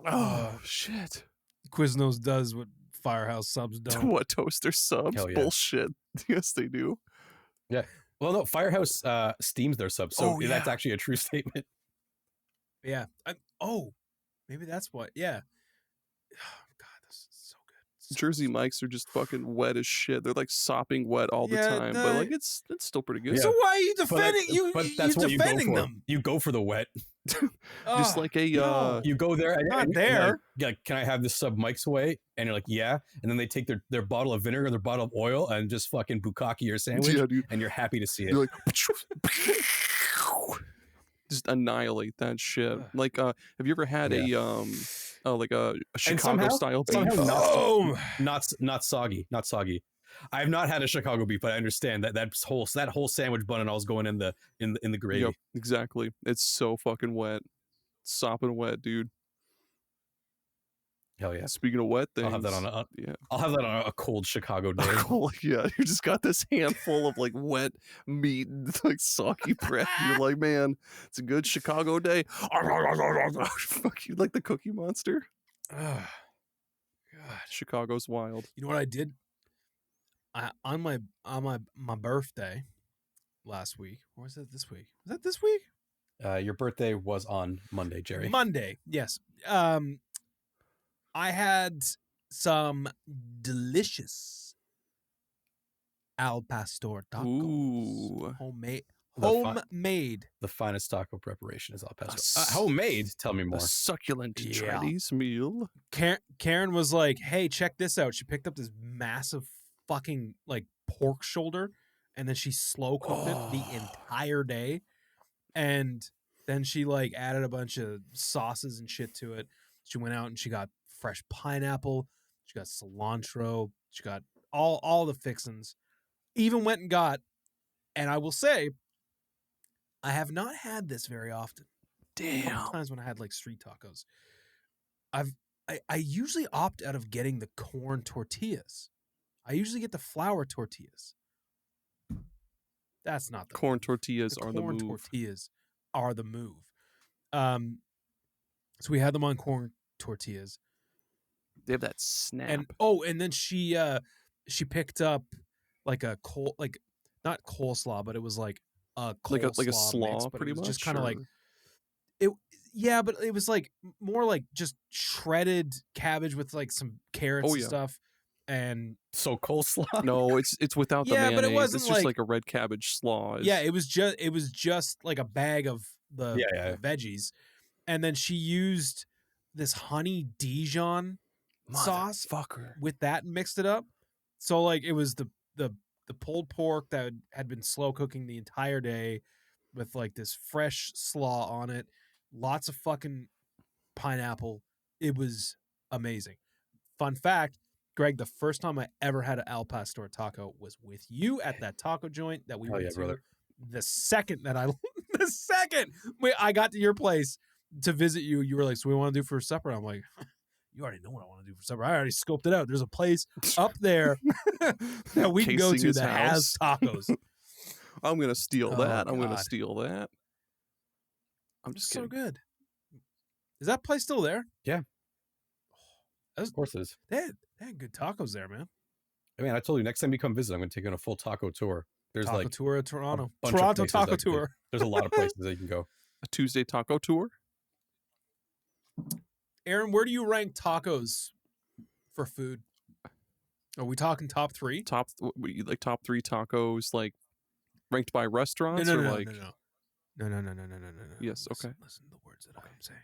Oh shit. Quiznos does what Firehouse Subs don't. What toaster subs? Hell yeah. Bullshit. Yes, they do. Well, no, Firehouse steams their subs, so Oh, that's yeah. actually a true statement. Yeah. Maybe that's what. Yeah. Oh god, this is so good. Jersey Mikes are just fucking wet as shit. They're like sopping wet all the Yeah, time, but like it's still pretty good. Yeah. So why are you But defending you? but You're that's what you go defending for. them. You go for the wet. Just Oh, like a no. You go there and Not and you're there. like, yeah, can I have this sub Mike's away? And you're like, yeah. And then they take their bottle of vinegar, their bottle of oil, and just fucking bukkake your sandwich, Yeah, dude. and you're happy to see it. You're like just annihilate that shit. Like have you ever had a like a Chicago somehow- style beef? somehow Oh, not soggy, not soggy. I've not had a Chicago beef, but I understand that whole sandwich bun and all's going in the gravy. Yep, exactly. It's so fucking wet, sopping wet, dude. Hell yeah! Speaking of wet things, I'll have that on a cold Chicago day. Yeah, you just got this handful of like wet meat and like soggy bread. You're like, man, it's a good Chicago day. Fuck you, like the Cookie Monster. God. Chicago's wild. You know what I did? On my birthday last week, or was it this week? Was that this week? Your birthday was on Monday, Jerry. Monday, yes. I had some delicious al pastor tacos. Ooh. Homemade. The finest taco preparation is al pastor. Homemade? Tell me more. A succulent Yeah. Chinese meal. Karen was like, hey, check this out. She picked up this massive fucking like pork shoulder, and then she slow cooked it the entire day. And then she like added a bunch of sauces and shit to it. She went out and she got fresh pineapple. She got cilantro. She got all the fixins. Even went and got, and I will say, I have not had this very often. Damn. Sometimes when I had like street tacos, I usually opt out of getting the corn tortillas. I usually get the flour tortillas. That's not the Corn move. tortillas The are the corn move. tortillas are the move. So we had them on corn tortillas. They have that snap. And then she picked up like a not coleslaw, but it was like a coleslaw like a slaw, mix, but pretty it was much. just kind of like or- it. Yeah, but it was like more like just shredded cabbage with like some carrots and yeah. stuff. And So coleslaw? No, it's without the Yeah, mayonnaise. but it wasn't it's just like- like a red cabbage slaw. yeah, it was just like a bag of the Yeah. veggies, and then she used this honey Dijon sauce Fucker. with that and mixed it up. So like it was the pulled pork that had been slow cooking the entire day with like this fresh slaw on it, lots of fucking pineapple. It was amazing. Fun fact, Greg, the first time I ever had an al pastor taco was with you at that taco joint that we Hell went yeah, to. brother. The second I got to your place to visit you, you were like, so what do we want to do for supper? I'm like, you already know what I want to do for supper. I already scoped it out. There's a place up there that we can go Casing to his that has tacos. I'm gonna steal Oh, that. I'm gonna God. steal that. I'm just So kidding. good. Is that place still there? Of course it is. They had good tacos there, man. I mean, I told you, next time you come visit, I'm going to take you on a full taco tour. There's Taco like tour of Toronto. bunch of Toronto places taco that- tour. there's a lot of places that you can go. A Tuesday taco tour. Aaron, where do you rank tacos for food? Are we talking top 3? Top 3 tacos, like ranked by restaurants No. or like No. Yes, Listen, okay. Listen to the words that I'm saying.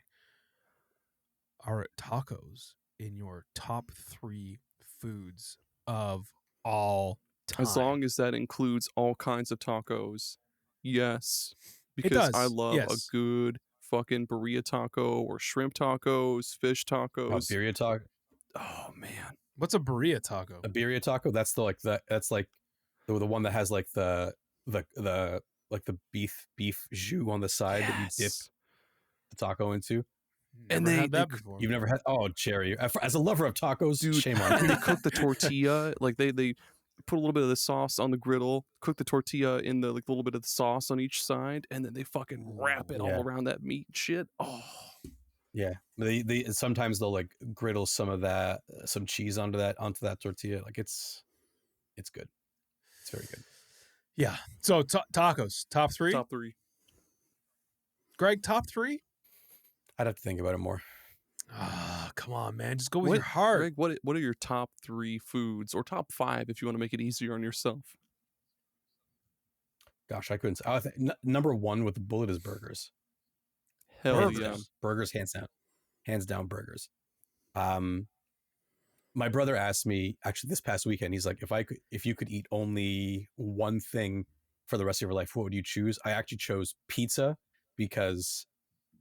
Are tacos in your top 3 foods of all time? as long as that includes all kinds of tacos. Yes. Because I does, love yes. a good fucking burrito taco or shrimp tacos, fish A tacos. birria taco. Oh man. What's a burrito taco? A birria taco. That's the one that has like the beef jus on the side that you dip Yes. the taco into. And Never they- had that they- before. You've never had? Oh, Jerry. As a lover of tacos, Dude, shame on and you. they cook the tortilla, like they put a little bit of the sauce on the griddle, cook the tortilla in the like little bit of the sauce on each side, and then they fucking wrap it Yeah. all around that meat and shit. Oh, Yeah, they sometimes they'll like griddle some of that, some cheese onto that tortilla. Like it's good. It's very good. Yeah. So tacos, top 3? top 3. Greg, top 3? I'd have to think about it more. Ah, come on, man. Just go with What- your heart. Greg, what are your top 3 foods, or top 5 if you want to make it easier on yourself? Gosh, I couldn't. I think number 1 with the bullet is burgers. Hell Hands yeah. down. Burgers, hands down burgers. My brother asked me actually this past weekend. He's like, if you could eat only one thing for the rest of your life, what would you choose? I actually chose pizza because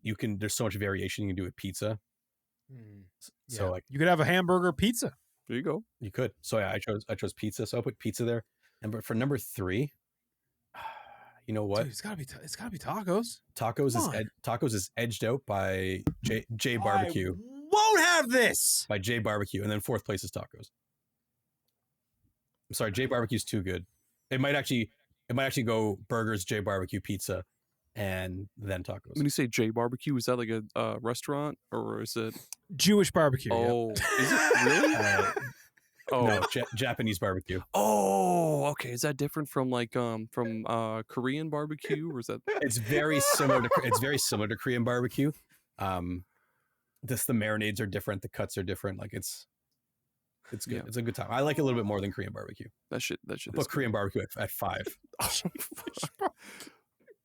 there's so much variation you can do with pizza. Hmm. So Yeah. like, you could have a hamburger pizza. There you go. You could. So yeah, I chose pizza. So I put pizza there. And but for number 3, you know what? Dude, it's gotta be tacos. Tacos is edged out by J Barbecue. I won't have this. By J Barbecue, and then 4th place is tacos. I'm sorry, J Barbecue's too good. It might actually go burgers, J Barbecue, pizza, and then tacos. When you say J Barbecue, is that like a restaurant or is it Jewish barbecue. Oh, is it really? No, Japanese barbecue. Oh, okay. Is that different from like Korean barbecue, or is that? It's very similar to Korean barbecue. The marinades are different, the cuts are different. Like it's good. Yeah. It's a good time. I like it a little bit more than Korean barbecue. That shit. But Korean barbecue at 5.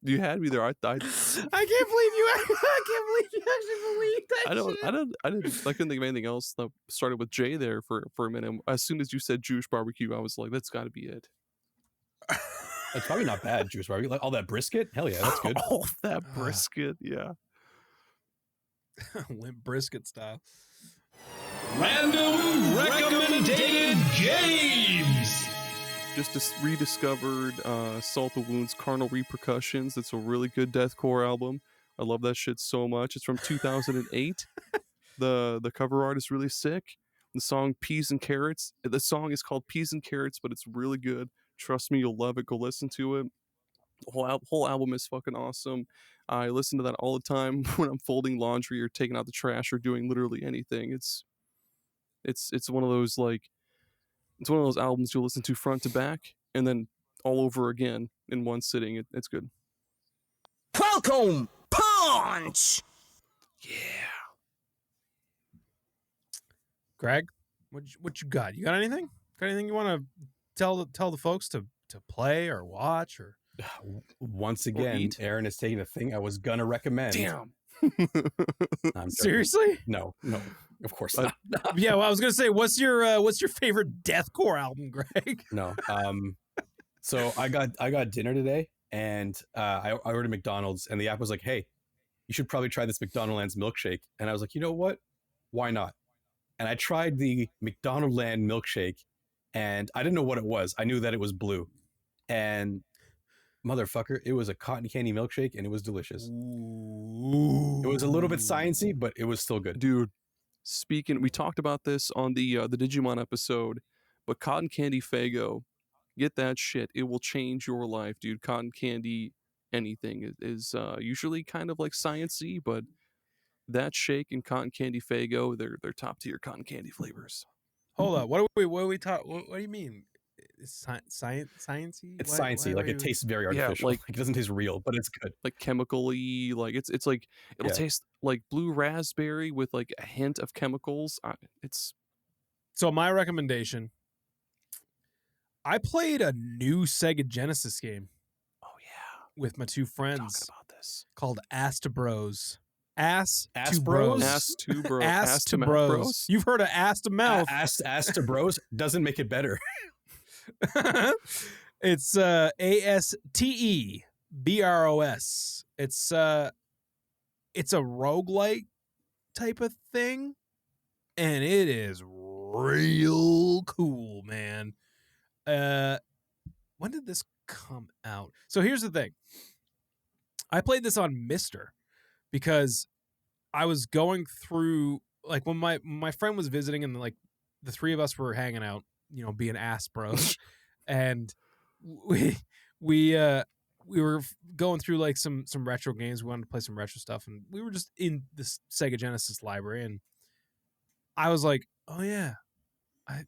You had me there. I can't believe you actually believed that. I couldn't think of anything else. I started with J there for a minute. As soon as you said Jewish barbecue, I was like, that's got to be it. It's probably not bad, Jewish barbecue. Like all that brisket. Hell yeah, that's good. All that brisket, yeah. Limp brisket style. Random recommended games. Just rediscovered Salt the Wound's Carnal Repercussions. It's a really good deathcore album. I love that shit so much. It's from 2008. The cover art is really sick. The song Peas and Carrots. The song is called Peas and Carrots, but it's really good. Trust me, you'll love it. Go listen to it. The whole album is fucking awesome. I listen to that all the time when I'm folding laundry or taking out the trash or doing literally anything. It's one of those like. It's one of those albums you'll listen to front to back and then all over again in one sitting. It's good. Welcome, Punch! Yeah. Greg, what you got? You got anything? Got anything you want to tell the folks to play or watch or? Once again, Aaron is taking a thing I was gonna recommend. Damn. Seriously? No, of course not. Yeah, well, I was gonna say, what's your favorite deathcore album, Greg? No. So I got dinner today, and I ordered McDonald's, and the app was like, "Hey, you should probably try this McDonaldland's milkshake." And I was like, you know what? Why not? And I tried the McDonaldland milkshake, and I didn't know what it was. I knew that it was blue, and motherfucker, it was a cotton candy milkshake, and it was delicious. Ooh. It was a little bit sciencey, but it was still good. Dude, we talked about this on the Digimon episode, but cotton candy Faygo, get that shit. It will change your life, dude. Cotton candy anything is usually kind of like sciencey, but that shake and cotton candy Faygo, they're top tier cotton candy flavors. Hold on, what are we talking? What do you mean? Sciencey? It's sciencey. Like it tastes very artificial. Yeah, like it doesn't taste real, but it's good. Like chemically, like it's like it'll taste like blue raspberry with like a hint of chemicals. It's so my recommendation. I played a new Sega Genesis game. Oh yeah, with my two friends. Talking about this called Astebros. Astebros? Astebros. You've heard of Ass to Mouth. Astebros doesn't make it better. It's Astebros. It's a roguelike type of thing, and it is real cool, man. When did this come out? So here's the thing. I played this on Mister because I was going through, like, when my friend was visiting and like the three of us were hanging out, you know, being ass bros, and we were going through like some retro games. We wanted to play some retro stuff, and we were just in this Sega Genesis library, and I was like, oh yeah, I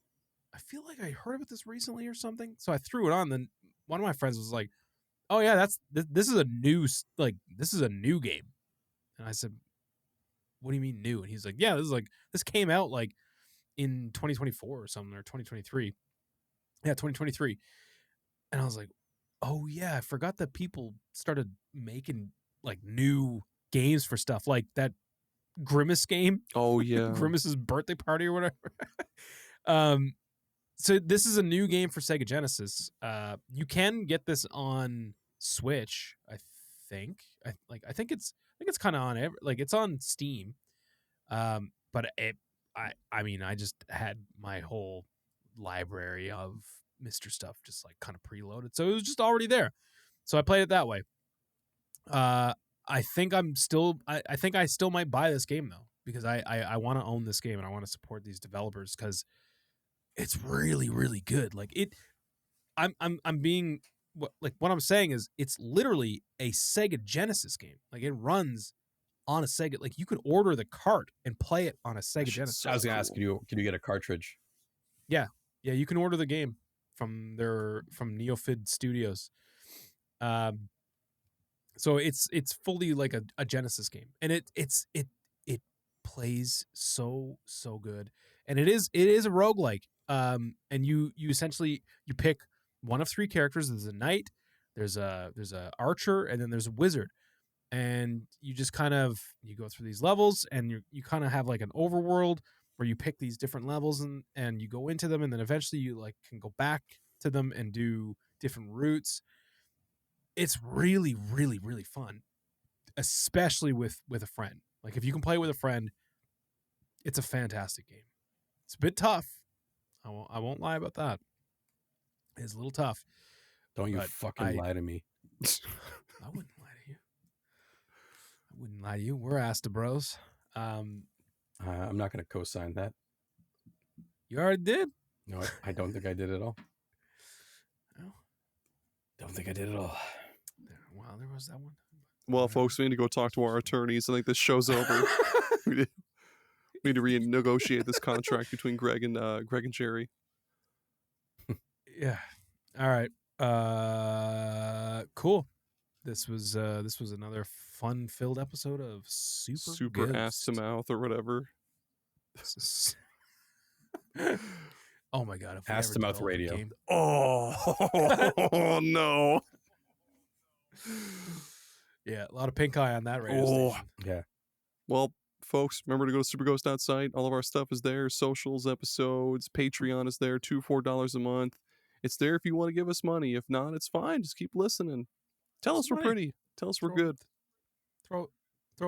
feel like I heard about this recently or something. So I threw it on. Then one of my friends was like, oh yeah, this is a new game. And I said, what do you mean new? And he's like, yeah, this came out like in 2024 or something, or 2023. Yeah, 2023. And I was like, oh yeah, I forgot that people started making like new games for stuff like that Grimace game. Oh yeah. Grimace's birthday party or whatever. So this is a new game for Sega Genesis. You can get this on Switch, I think. I think it's kind of on it's on Steam. But I mean, I just had my whole library of Mr. Stuff just like kind of preloaded, so it was just already there. So I played it that way. I think I think I still might buy this game though, because I want to own this game and I want to support these developers because it's really, really good. Like I'm being what I'm saying is it's literally a Sega Genesis game. Like it runs on a Sega. Like you could order the cart and play it on a Sega Genesis. I was gonna ask you, can you get a cartridge? Yeah, you can order the game from Neofid Studios. So it's fully like a Genesis game, and it plays so good, and it is a roguelike. And you essentially you pick one of three characters. There's a knight, there's a archer, and then there's a wizard. And you just kind of you go through these levels, and you kind of have like an overworld where you pick these different levels and you go into them, and then eventually you like can go back to them and do different routes. It's really, really, really fun, especially with a friend. Like if you can play with a friend, it's a fantastic game. It's a bit tough. I won't lie about that. It's a little tough. Don't you fucking lie to me. I wouldn't lie to you. I wouldn't lie to you. We're Astebros. I'm not going to co-sign that. You already did? No, I don't think I did at all. No. Don't think I did at all. Wow, there was that one. Well, folks, we need to go talk to our attorneys. I think this show's over. We need to renegotiate this contract between Greg and Jerry. Yeah. All right. Cool. This was another fun-filled episode of Super Ghost. ass to mouth or whatever. Oh my god! Ass to mouth radio. Oh no. Yeah, a lot of pink eye on that radio station. Yeah. Well, folks, remember to go to superghost.site. All of our stuff is there. Socials, episodes, Patreon is there. $2-4 a month. It's there if you want to give us money. If not, it's fine. Just keep listening. Tell us we're pretty. Tell us we're good. Throw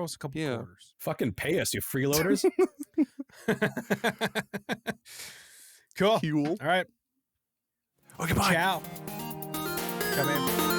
us a couple quarters. Fucking pay us, you freeloaders. Cool. Cool. All right. Okay, bye. Ciao. Come in.